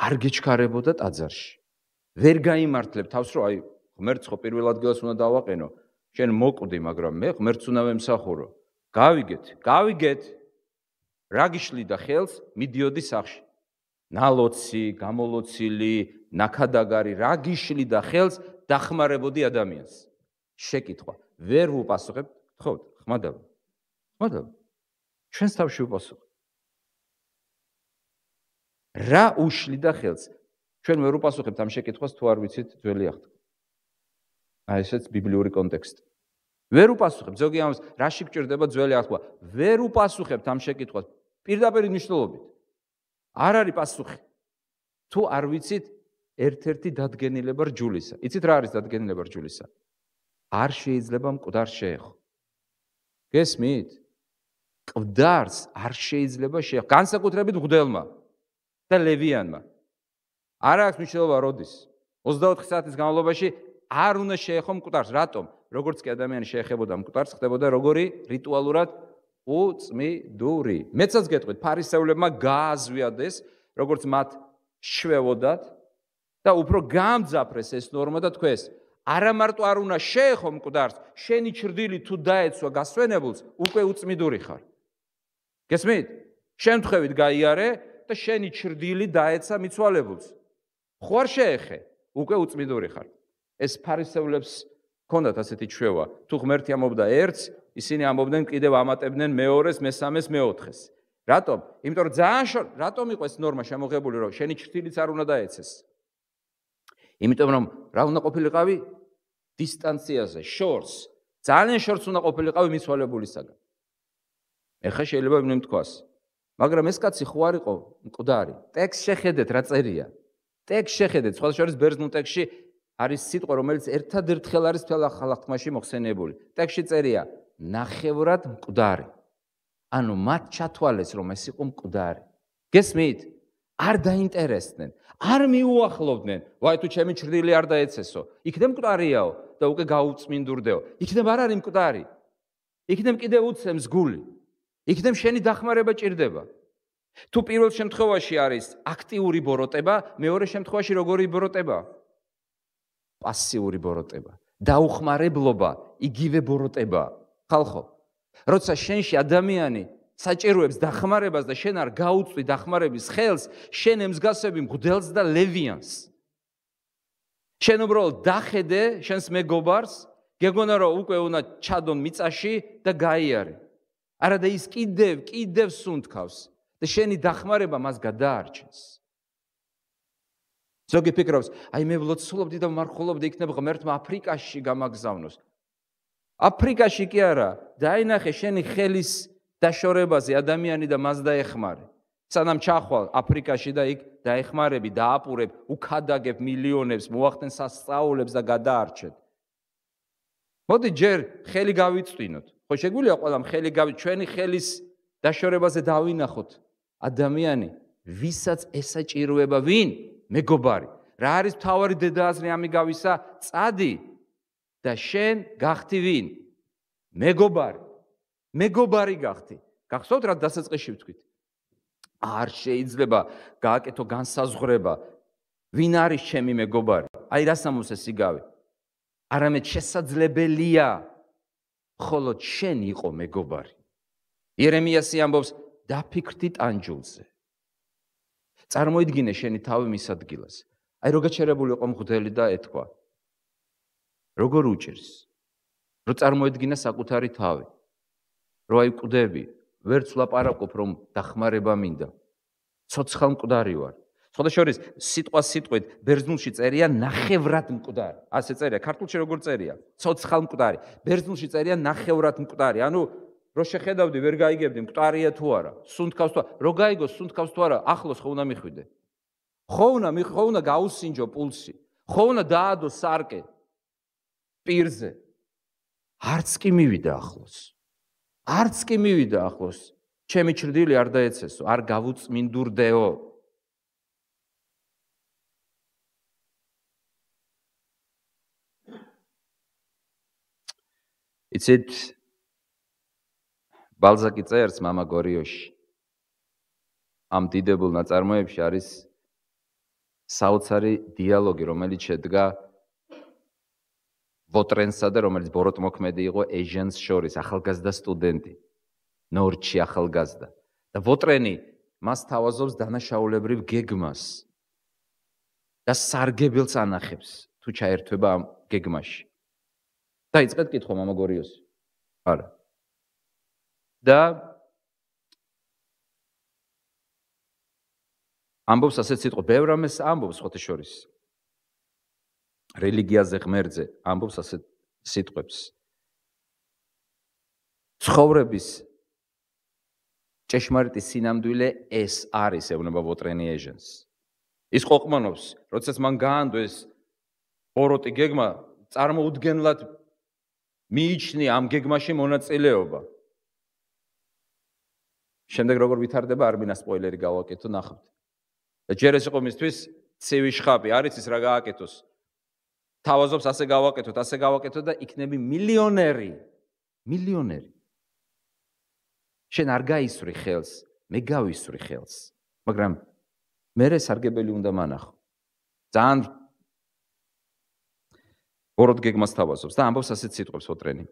არ გეჩქარებოდა ტაძარში. ვერ გაიმართლებ თავს, რომ აი ღმერთს ხო პირველ ადგილას უნდა დავაყენო. შენ მოკვდი, მაგრამ მე ღმერთს უნდა ვემსახურო. გავიგეთ. რა გიშლიდა ხელს, მიდიოდი სახში. ნალოცი, გამოლოცილი, ნაქადაგარი, რა გიშლიდა ხელს, დახმარებოდი ადამიანს. შეკითხვა. ვერ ვუპასუხებ, გთხოვთ, ხმადაბა. ჩვენს თავში ვუპასუხებ. რა უშლიდა ხელს? ჩვენ ვერ ვუპასუხებთ ამ შეკითხვას თუ არ ვიცით ძველი აღთქმა. აი ესეც ბიბლიური კონტექსტი. ვერ ვუპასუხებთ, ზოგი ამას რაში გჭირდება ძველი აღთქმა? ვერ ვუპასუხებთ ამ შეკითხვას პირდაპირ მნიშვნელობით. არ არის პასუხი. თუ არ ვიცით ერთ-ერთი დადგენილება რჯულისა. იცით რა არის დადგენილება რჯულისა? არ შეიძლება მკვდარს შეეხო. გესმით? მკვდარს არ შეიძლება შეეხო. განსაკუთრებით მღვდელმა და ლევიანმა. არ აქვს მნიშვნელობა როდის. 24 საათის განმავლობაში არ უნდა შეეხო მკვდარს. რატომ? როგორც კი ადამიანი შეეხებოდა მკვდარს, ხდებოდა როგორი რიტუალურად უწმიდური. მეცაც გეტყვით, ფარისეულებმა გააზვიადეს, როგორც მათ შვევოდათ და უფრო გამძაფრეს ეს ნორმა და თქვეს, არა მარტო არ უნდა შეეხო მკვდარს, შენი ჩრდილი თუ დაეცვა გასვენებულს, უკვე უწმიდური ხარ. გესმით? შემთხვევით გაიარე და შენი ჩრდილი დაეცა მიცვალებულს. ხო არ შეეხე, უკვე უწმიდური ხარ. ეს ფარისეულებს ჰქონდათ ასეთი ჩვევა. თუ ღმერთი ამბობდა ერთს, ისინი ამბობდნენ კიდევ ამატებდნენ მეორეს, მესამეს, მეოთხეს. რატომ? იმიტომ რომ ძალიან რატომ იყო ეს ნორმა შემოღებული, რომ შენი ჩრდილიც არ უნდა დაეცეს? იმიტომ რომ რა უნდა ყოფილიყავი? დისტანციაზე, შორს. ძალიან შორს უნდა ყოფილიყავი მიცვალებულისაგან. ეხლა შეიძლება იმნი თქვას. მაგრამ ეს კაცი ხო არ იყო მკვდარი. ტექსტ შეხედეთ რა წერია. ტექსტ შეხედეთ, სხვა შორის ბერძნულ ტექსტში არის სიტყვა, რომელიც ერთადერთხელ არის მთელ ახალ აღთქმაში მოხსენებული. ტექსტში წერია ნახევრად მკვდარი. ანუ მათ ჩათვალეს, რომ ეს იყო მკვდარი. გესმით? არ დაინტერესდნენ, არ მიუახლოვდნენ, ვაი თუ ჩემი ჩრდილი არ დაეცესო. იქნებ მკვდარიაო და უკვე გაუწმინდურდეო. იქნებ არ არის მკვდარი. იქნებ კიდევ უცემს გული. იქნებ შენი დახმარება ჭირდება. თუ პირველ შემთხვევაში არის აქტიური ბოროტება, მეორე შემთხვევაში როგორი ბოროტება? პასიური ბოროტება. დაუხმარებლობა, იგივე ბოროტება. ხალხო, როცა შენში ადამიანი საჭიროებს დახმარებას და შენ არ გაუწვი დახმარების ხელს, შენ ემსგავსები მღვდელს და ლევიანს. შენ უბრალოდ დახედე შენს მეგობარს, გეგონა რომ უკვე უნდა ჩადონ მიწაში და გაიარე. არა და ის კიდევ სუნთქავს და შენი დახმარება მას გადაარჩენს. ზოგი ფიქრობს, აი მე ვლოცულობდი და მარხულობდი, იქნებ ღმერთმა აფრიკაში გამაგზავნოს. აფრიკაში კი არა, დაინახე შენი ხელის დაშორებაზე ადამიანი და მას დაეხმარე. სანამ ჩახვალ აფრიკაში და იქ დაეხმარები, დააპურებ, უქადაგებ მილიონებს, მოახდენ სასწაულებს და გადაარჩენ. მოდი ჯერ ხელი გავიწვინოთ. ხო შეგვიძლია ყველამ ხელი ჩვენი ხელის დაშორებაზე დავინახოთ ადამიანი, ვისაც ესაჭიროება ვინ? მეგობარი. რა არის მთავარი დედააზრი ამიგავისა? წადი და შენ გახდი ვინ? მეგობარი. მეგობარი გახდი. გახსოვთ რა დასაწყისში ვთქვით? არ შეიძლება გააკეთო განსაზღვრება, ვინ არის ჩემი მეგობარი? აი რას ამობს ეს იგავი? არამედ შესაძლებელია, ხოლო შენ იყო მეგობარი. იერემიასი ამბობს, დაფიქრდი ტანჯულზე. წარმოიდგინე შენი თავი მის ადგილას. აი რო გაჩერებული იყო მღვდელი და ეთქვა. როგორ უჭირს? რო წარმოედგინა საკუთარი თავი. რო აი კვდები, ვერც ვლაპარაკობ რომ დახმარება მინდა. ცოცხალ მკვდარი ვარ. სხვადასხვა სიტყვა სიტყვით ბერძნულში წერია ნახევრად მკვდარი. ასე წერია, ქართულში როგორ წერია? ცოცხალ მკვდარი. ბერძნულში წერია ნახევრად მკვდარი. ანუ რო შეხედავდი, ვერ გაიგებდი მკვდარია თუ არა. სუნთქავს თუ არა. რო გაიგოს სუნთქავს თუ არა, ახლოს ხო უნდა მიხვიდე. ხო უნდა გაუსინჯო პულსი. ხო უნდა დაადო სარკე პირზე. არც კი მივიდა ახლოს. არც კი მივიდა ახლოს. ჩემი ჩრდილი არ დაეცესო, არ გავუწმინდურდეო. იცით, ბალზაკი წერს მამა გორიოში. ამ დიდებულ ნაწარმოებში არის საოცარი დიალოგი, რომელიც შედგა ვოტრენსა და რომელიც ბოროტმოქმედი იყო ეჟენს შორის, ახალგაზრდა სტუდენტი, ნორჩი ახალგაზრდა. და ვოტრენი მას თავაზობს დანაშაულებრივ გეგმას და სარგებელს ანახებს, თუ ჩაერთვება ამ გეგმაში. დაიწყეთ კითხვა მამა გორიოსი. არა. და ამბობს ასეთ სიტყვა, ბევრ ამას ამბობს ხოთე შორის. რელიგიაზე ღმერთზე ამბობს ასეთ სიტყვებს. ცხოვრების ჭეშმარიტი სინამდვილე ეს არის, ეუბნება ვოტრენი ეჟენს. ის ყოყმანობს, როდესაც მან გაანდო ეს ბოროტი გეგმა, წარმოუდგენლად მიიჩნია ამ გეგმაში მონაწილეობა. შემდეგ როგორ ვითარდება, არ მინდა სპოილერი გავაკეთო, ნახავთ. და ჯერ ეს იყო მისთვის ცივი შხაპი, არის ის რა გააკეთოს. თავაზობს ასე გავაკეთოთ და იქნები მილიონერი. მილიონერი. შენ არ გაისვრი ხელს, მე გავისვრი ხელს. მაგრამ მე სარგებელი უნდა მანახო. ძალიან ბოროტ გეგმას თავაზობს და ამბობს ასეთ სიტყვებს ვოტრენი.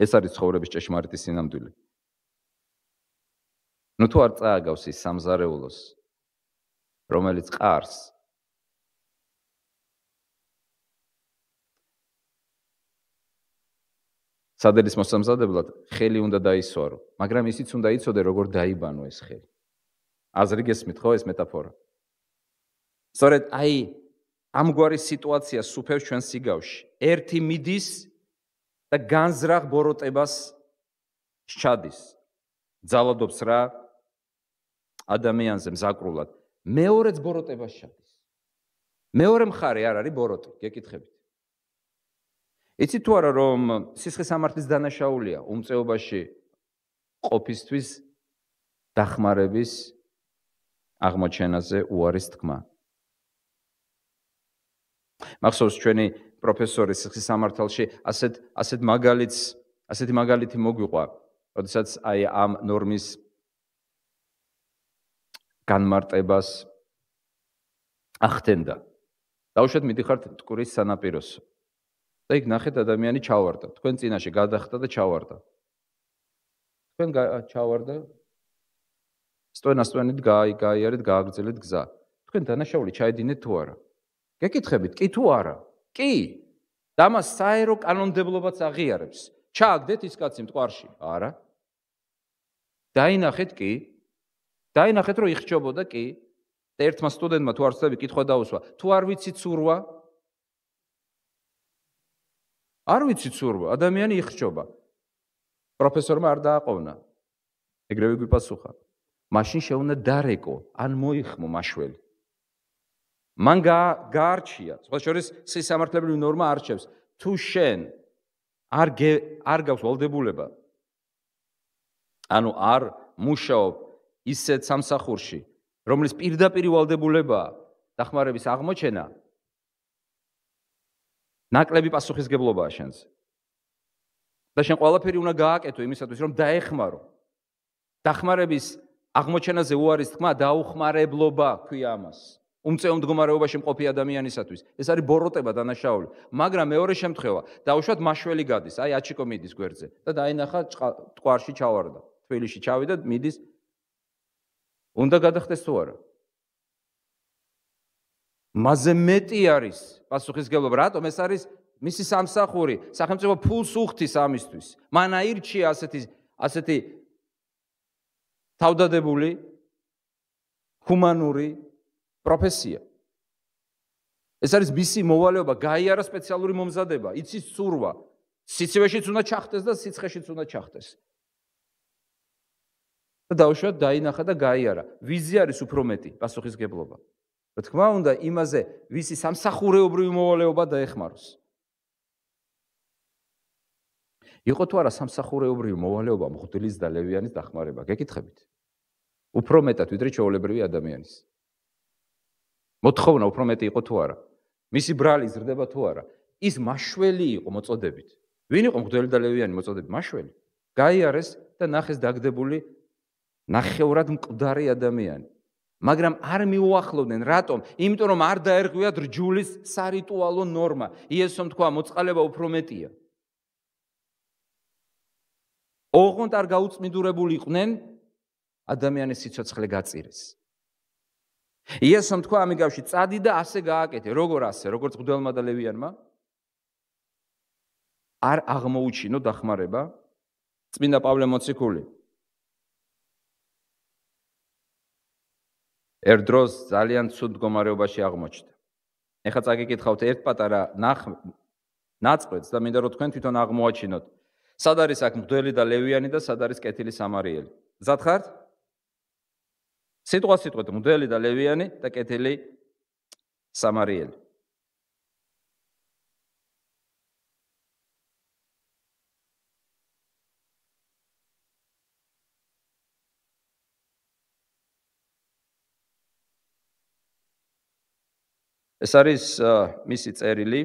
ეს არის ცხოვრების ჭეშმარიტი სინამდვილე. ნუ თუ არ წააგავს ის სამზარეულოს, რომელიც ყარს, სადელის მოსამზადებლად ხელი უნდა დაისვარო, მაგრამ ისიც უნდა იცოდე, როგორ დაიბანო ეს ხელი. აზრი გესმით ხო ეს მეტაფორა? სწორედ აი ამგვარი სიტუაცია სუფევს ჩვენ სიგავში. ერთი მიდის და განზრახ ბოროტებას სჩადის. ძალადობს რა ადამიანზე მზაკრულად. მეორეც ბოროტებას სჩადის. მეორე მხარე არ არის ბოროტი, გეკითხებით. იცით თუ არა რომ სისხლის სამართლის დანაშაულია უმწეობაში ყოფისთვის დახმარების აღმოჩენაზე უარის თქმა. მახსოვს ჩვენი პროფესორი სისხლის სამართალში ასეთი მაგალითი მოგვიყვა, როდესაც აი ამ ნორმის განმარტებას ახდენდა. დაუშვათ მიდიხართ მტკვრის სანაპიროსო. და იქ ნახეთ ადამიანი ჩავარდა. თქვენ წინაშე გადახდა და ჩავარდა. თქვენ ჩავარდა. სტვენით გაიარეთ, გააგრძელეთ გზა. თქვენ დანაშაული ჩაედინეთ თუ არა? გეკითხებით, კი თუ არა? კი. და მას საერო კანონმდებლობაც აღიარებს. ჩააგდეთ ის კაცი მტკვარში? არა. დაინახეთ კი. დაინახეთ რომ იხჭობოდა კი. და ერთმა სტუდენტმა თუ არ ვცდები კითხვა დაუსვა. თუ არ ვიცით ცურვა? არ ვიცით ცურვა, ადამიანი იხჭობა. პროფესორმა არ დააყოვნა. ეგრევე გვიპასუხა. მაშინ შეუნა დარეკო, ან მოიხმო მაშველი. მან გაარჩია, სხვა შორის სისამართლებლივი ნორმა არჩევს, თუ შენ არ გაქვს ვალდებულება, ანუ არ მუშაობ ისეთ სამსახურში, რომლის პირდაპირ ვალდებულებაა დახმარების აღმოჩენა, ნაკლები პასუხისგებლობაა შენზე. და შენ ყველაფერი უნდა გააკეთო იმისათვის, რომ დაეხმარო. დახმარების აღმოჩენაზე უარის თქმა დაუხმარებლობა ქვია ამას. უმწეო მდგომარეობაში მყოფი ადამიანისათვის. ეს არის ბოროტება დანაშაული. მაგრამ მეორე შემთხვევა, დაუშვათ მაშველი გადის, აი აჩიკო მიდის გვერდზე და დაინახა ტყვარში ჩავარდა. თბილისში ჩავიდა, მიდის უნდა გადახდეს თუ არა. მასზე მეტი არის პასუხისმგებლობა, რატომ ეს არის მისი სამსახური, სახელმწიფო ფულს უხდის ამისთვის. მან აირჩია ასეთი თავდადებული ჰუმანური პროფესია. ეს არის მისი მოვალეობა, გაიარა სპეციალური მომზადება, იცის ცურვა, სიცივეშიც უნდა ჩახტეს და სიცხეშიც უნდა ჩახტეს. და დაუშვათ დაინახა და გაიარა. ვიზი არის უფრო მეტი პასუხისმგებლობა. რა თქმა უნდა, იმაზე ვისი სამსახურეობრივი მოვალეობა დაეხმაროს. იყო თუ არა სამსახურეობრივი მოვალეობა მღვდლის და ლევიანის დახმარება, გეკითხებით. უფრო მეტად ვიდრე ჩვეულებრივი ადამიანის. მოთხოვნა უფრო მეტი იყო თუ არა. მისი ბრალი ზრდება თუ არა. ის მაშველი იყო მოწოდებით. ვინ იყო მღვდელი და ლევიანი მოწოდებით? მაშველი. გაიარეს და ნახეს დაგდებული ნახევრად მკვდარი ადამიანი. მაგრამ არ მიუახლოვდნენ, რატომ? იმიტომ რომ არ დაერღვიათ რჯულის სარიტუალო ნორმა. იესომ თქვა, მოწყალება უფრო მეტია. ოღონდ არ გაუწმიდურებულიყვნენ ადამიანის სიცოცხლე გაწირეს. იესომ თქვა ამიგავში, წადი და ასე გააკეთე, როგორც მღვდელმა და ლევიანმა არ აღმოუჩინო დახმარება. წმინდა პავლე მოციქული ერთ დროს ძალიან ცუდ მდგომარეობაში აღმოჩნდა. ეხლა წაგიკითხავთ ერთ პატარა ნაწყვეტს და მინდა რომ თქვენ თვითონ აღმოაჩინოთ. სად არის აქ მღვდელი და ლევიანი და სად არის კეთილი სამარიელი? მზად ხართ? სიტყვით მღვდელი და ლევიანი და კეთილი სამარიელი. ეს არის მისი წერილი.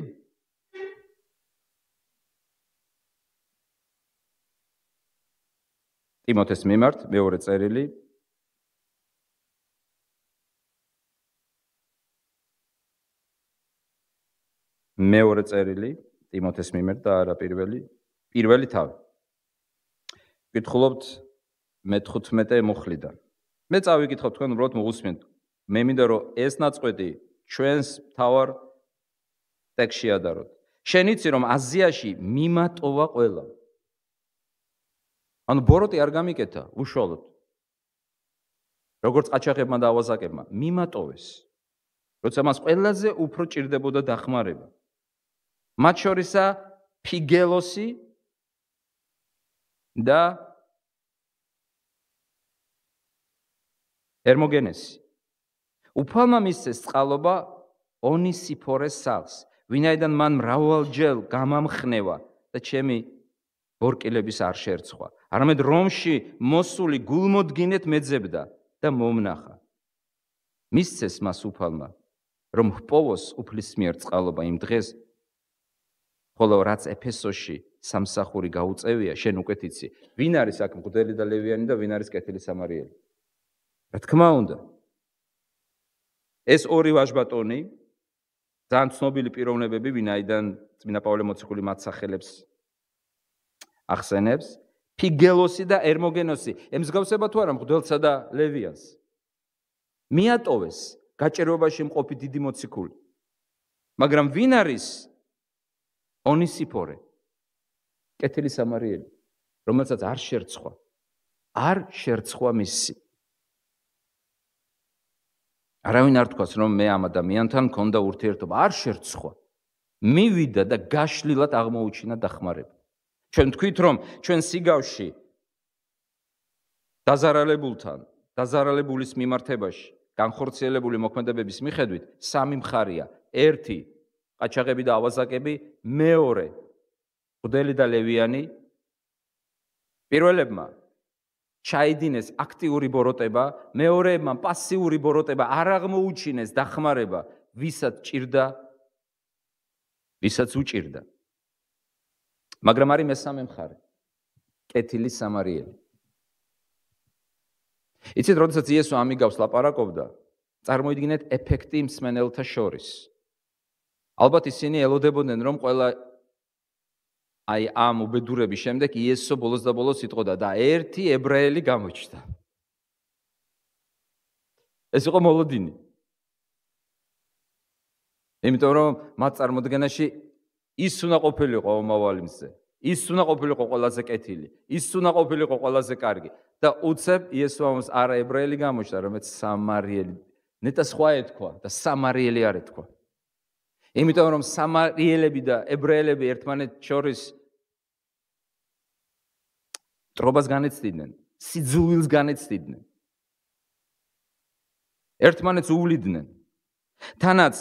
ტიმოთეს მიმართ, მეორე წერილი. მეორე წერილი ტიმოთეს მიმართ და არა პირველი თავი. ვკითხულობთ მე-15 მუხლიდან. მე წავიკითხავ თქვენ უბრალოდ მოგუსმენთ. მე მინდა რომ ეს ნაწყვეტი ჩვენს თავარ ტექსტში ადაროთ. შენ იცი რომ აზიაში მიმატოვა ყველა. ანუ ბოროტი არ გამიკეთა უშუალოდ. როგორც ყაჩაღებმა და ავაზაკებმა მიმატოვეს. როცა მას ყველაზე უფრო ჭირდებოდა დახმარება. მათ შორისა ფიგელოსი და ερμოგენესი. უფალმა მისცეს წყალობა ონისიფორეს სახლს, ვინაიდან მან მრავალჯერ გამამხნევა და ჩემი ბორკილების არ შეერცხვა. არამედ რომში მოსული გულმოდგინეთ მეძებდა და მომნახა. მისცეს მას უფალმა, რომ ჰპოვოს უფლის მიერ წყალობა იმ დღეს, ხოლო რაც ეფესოში სამსახური გაუწევია, შენ უკეთ იცი, ვინ არის აქ მღვდელი და ლევიანი და ვინ არის კეთილი სამარიელი? რა თქმა უნდა, ეს ორი ვაჟბატონი, ძალიან ცნობილი პიროვნებები, ვინაიდან წმინდა პავლე მოციქული მათ სახელებს ახსენებს, ფიგელოსი და ερμოგენოსი, ემსგავსება თუ არა მღვდელსა და ლევიანს. მიატოვეს გაჭირვებაში მყოფი დიდი მოციქული. მაგრამ ვინ არის ონისიფორე? კეთილი სამარიელი, რომელსაც არ შერცხვა მისი. არავინ არ თქვას, რომ მე ამ ადამიანთან მქონდა ურთიერთობა, არ შერცხვა. მივიდა და გაშლილად აღმოუჩინა დახმარება. ჩვენ თქვით, რომ ჩვენ სიგავში დაზარალებულის მიმართებაში განხორციელებული მოქმედებების მიხედვით სამი მხარეა. ერთი ყაჩაღები და ავაზაკები, მეორე მღვდელი და ლევიანი. პირველებმა ჩაიდინეს აქტიური ბოროტება, მეორეებმა პასიური ბოროტება, არ აღმოუჩინეს დახმარება, ვისაც ჭირდა, ვისაც უჭირდა. მაგრამ არის მესამე მხარე, კეთილი სამარიელი. იცით, როდესაც იესო ამიგავს ლაპარაკობდა, წარმოიდგინეთ ეფექტი მსმენელთა შორის. ალბათ ისინი ელოდებოდნენ, რომ ყველა აი ამ უბედურების შემდეგ იესო ბოლოს და ბოლოს იტყოდა და ერთი ებრაელი გამოჩნდა. ეს იყო მოლოდინი. იმიტომ რომ მათ წარმოდგენაში ის უნდა ყოფილიყო მომავალი მზე. ის უნდა ყოფილიყო ყველაზე კეთილი. ის უნდა ყოფილიყო ყველაზე კარგი. და უცებ იესო ამას არა ებრაელი გამოჩნდა, რომელიც სამარიელი. ნეტა სხვა ეთქვა და სამარიელი არ ეთქვა. იმიტომ რომ სამარიელები და ებრაელები ერთმანეთს შორის ტრობას განეცდიდნენ, სიძულვილს განეცდიდნენ. ერთმანეთს უვლიდნენ. თანაც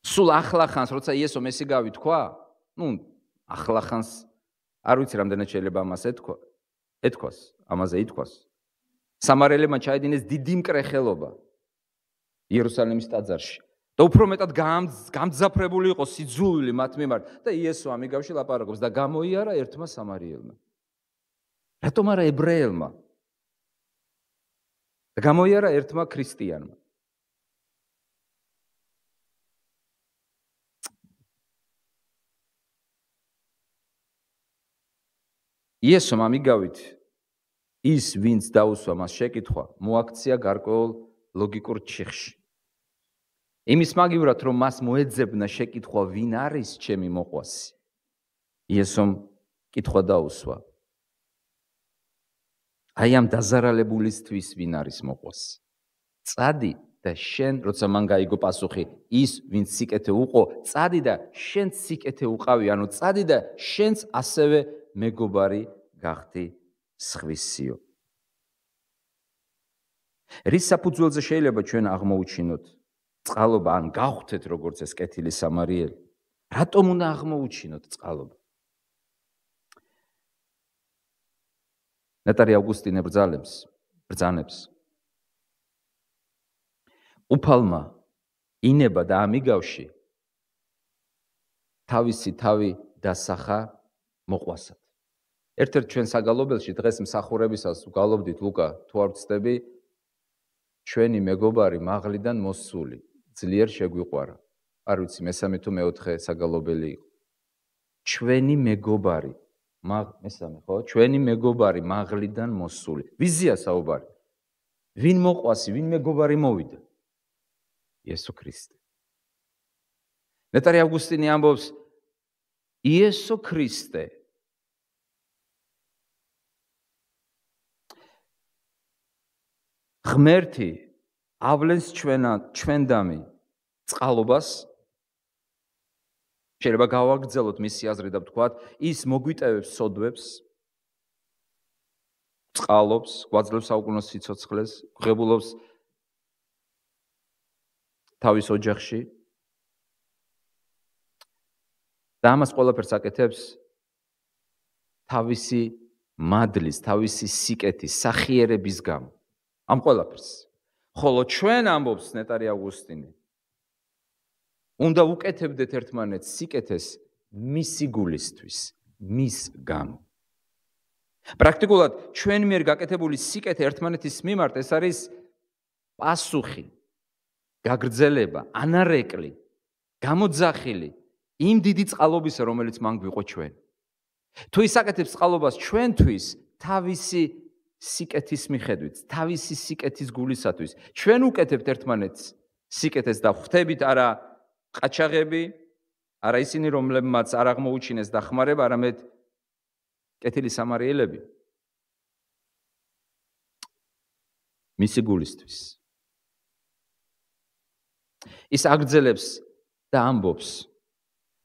სულ ახლახანს, როცა იესო მესიგავი თქვა, ახლახანს არ ვიცი რამდენად შეიძლება ამას ეთქვას, ამაზე ითქვას. სამარიელებმა ჩაედინეს დიდი მკრეხელობა იერუსალიმის ტაძარში. და უფრო მეტად გამძაფრებული იყო სიძულვილი მათ მიმართ და იესო ამიგავში ლაპარაკობს და გამოიარა ერთმა სამარიელმა. რატომ არა ებრაელმა? და გამოიარა ერთმა ქრისტიანმა. იესომ ამიგავით ის ვინც დაუსვა მას შეკითხვა მოაქცია გარკვეულ ლოგიკურ ჩიხში. იმის მაგივრად რომ მას მოეძებნა შეკითხვა ვინ არის ჩემი მოყვასი. იესომ კითხვა დაუსვა. აი ამ დაზარალებულისთვის ვინ არის მოყვასი? წადი და შენ როცა მან გაიგო პასუხი ის ვინც სიკეთე უყო, წადი და შენც სიკეთე უყავი, ანუ წადი და შენც ასევე მეგობარი გახდი სხვისიო. რის საფუძველზე შეიძლება ჩვენ აღმოუჩინოთ წყალობა, ან გავხვდეთ როგორც ეს კეთილი სამარიელი? რატომ უნდა აღმოუჩინოთ წყალობა? ნეტარი ავგუსტინე ბრძანებს. უფალმა ინება და ამიგავში თავისი თავი დასახა მოყვასად. ერთ-ერთ ჩვენ საგალობელში დღეს მსახურებისას ვგალობდით ლუკა, თუ არ ვცდები, ჩვენი მეგობარი მაღლიდან მოსული, ძლიერ შეგვიყვარა. არ ვიცი, მესამე თუ მეოთხე საგალობელი იყო. ჩვენი მეგობარი, მესამე ხო? ჩვენი მეგობარი მაღლიდან მოსული. ვიზია საუბარი. ვინ მოყვასი, ვინ მეგობარი მოვიდა? იესო ქრისტე. ნეტარი ავგუსტინე ამბობს, იესო ქრისტე ღმერთი ავლენს ჩვენდამი წყალობას, შეიძლება გავაგრძელოთ მისი აზრი და ვთქვათ, ის მოგვიტევებს სოდვებს, წყალობს, გვაძლევს საუკუნოს სიცოცხლეს, ღებულობს თავის ოჯახში და ამას ყველაფერს აკეთებს თავისი მადლის, თავისი სიკეთის, სახიერების გამო. ამ ყველაფერს. ხოლო ჩვენ ამბობს ნეტარი ავგუსტინე, უნდა უკეთებდეთ ერთმანეთს სიკეთეს მისი გულისთვის, მის გამო. პრაქტიკულად ჩვენ მიერ გაკეთებული სიკეთე ერთმანეთის მიმართ ეს არის პასუხი, გაგრძელება, ანარეკლი, გამოძახილი იმ დიდი წყალობისა, რომელიც მან გვიყო ჩვენ. თუ ის აკეთებს წყალობას ჩვენთვის თავისი სიკეთის მიხედვით, თავისი სიკეთის გულისათვის, ჩვენ უკეთებთ ერთმანეთს სიკეთეს და ხვდებით არა ყაჩაღები, არა ისინი, რომლებმაც არ აღმოუჩინეს დახმარება, არამედ კეთილი სამარიელები. მისი გულისთვის. ის აგრძელებს და ამბობს,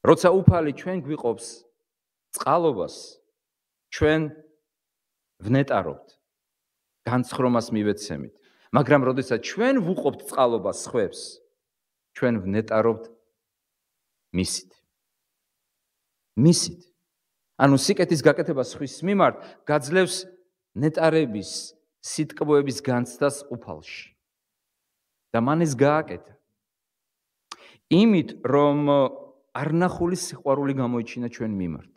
როცა უფალი ჩვენ გვიყოფს წყალობას, ჩვენ ვნეტარობთ, განცხრომას მივეცემით. მაგრამ როდესაც ჩვენ ვუყობთ წყალობას სხვებს, ჩვენ ვნეტარობთ მისით. მისით. ანუ სიკეთის გაკეთება სხვის მიმართ გაძლევს ნეტარების, სიტყვების განცდას უფალში. და მან ეს გააკეთა. იმით, რომ არნახული სიყვარული გამოიჩინა ჩვენ მიმართ.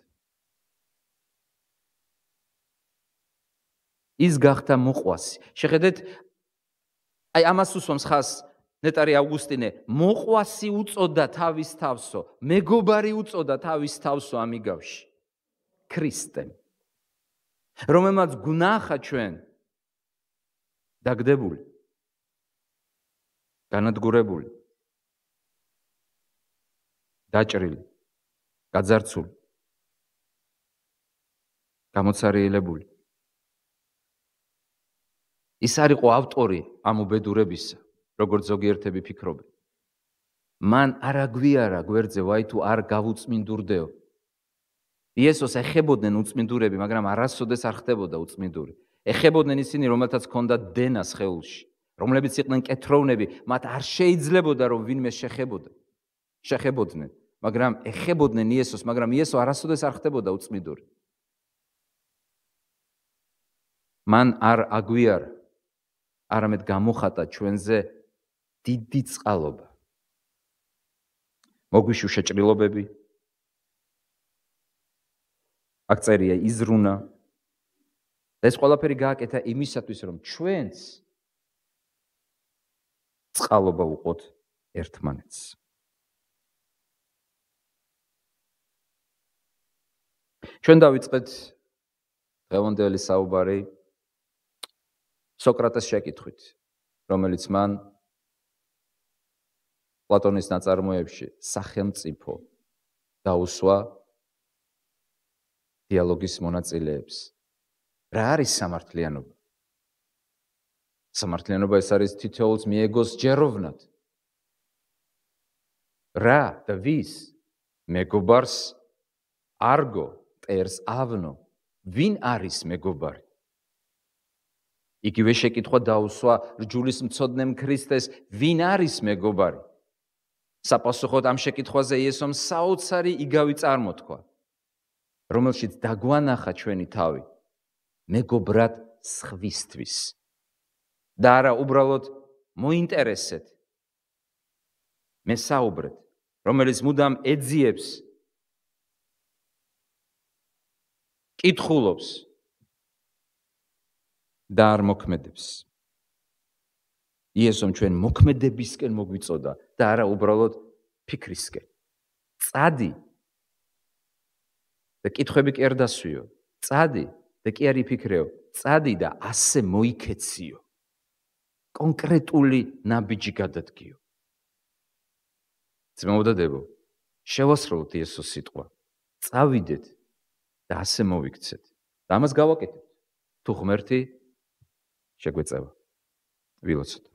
ის გახდა მოყვასი. შეხედეთ, აი ამას უსვამს ხას ნეტარი ავგუსტინე მოყვასი უწოდა თავის თავსო, მეგობარი უწოდა თავის თავსო ამიგავში. ქრისტემ, რომელმაც გუნახა ჩვენ დაგდებული, განადგურებული, დაჭრილი, გაძარცული, გამოცარიელებული. ის არ იყო ავტორი ამ უბედურებისა, როგორც ზოგიერთები ფიქრობენ. მან არ აგვიარა გვერდზე, ვაი თუ არ გავუწმინდურდეო. იესოს ეხებოდნენ უწმინდურები, მაგრამ არასოდეს არ ხდებოდა უწმინდური. ეხებოდნენ ისინი, რომელთაც ჰქონდათ დენა სხეულში, რომლებიც იყვნენ კეთროვნები, მათ არ შეიძლებოდა რომ ვინმე შეხებოდნენ, მაგრამ ეხებოდნენ იესოს, მაგრამ იესო არასოდეს არ ხდებოდა უწმინდური. მან არ აგვიარა, არამედ გამოხატა ჩვენზე დიდი წყალობა. მოგვიშუშა ჭრილობები, აქ წერია იზრუნა. ეს ყველაფერი გააკეთა იმისათვის, რომ ჩვენც წყალობა უყოთ ერთმანეთს. ჩვენ დავიწყეთ დღევანდელი საუბარი სოკრატეს შეკითხვით, რომელიც მან პლატონის ნაწარმოებში სახელმწიფო დაუსვა დიალოგის მონაწილეებს. რა არის სამართლიანობა? სამართლიანობა ეს არის თითოეულს მიეგოს ჯეროვნად. რა და ვის? მეგობარს არგო, ტერს ავნო. ვინ არის მეგობარი? იგივე შეკითხვა დაუსვა რჯულის მცოდნემ ქრისტეს, ვინ არის მეგობარი? საპასუხოდ ამ შეკითხვაზე იესომ საოცარი იგავი წარმოთქვა, რომელშიც დაგვანახა ჩვენი თავი მეგობრად სხვისთვის. და არა უბრალოდ მოინტერესეთ, მესაუბრეთ, რომელიც მუდამ ეძიებს, კითხულობს და არ მოქმედებს. იესომ ჩვენ მოქმედებისკენ მოგვიწოდა და არა უბრალოდ ფიქრისკენ. წადი და კითხვები კი არ დასვიო. წადი და კი არ იფიქრეო. წადი და ასე მოიქეციო. კონკრეტული ნაბიჯი გადადგიო. ძმაო და დებო, შევასრულოთ იესოს სიტყვა. წავიდეთ და ასე მოვიქცეთ. და ამას გავაკეთებთ. თუ ღმერთი შეგვეწევა. ვილოცოთ.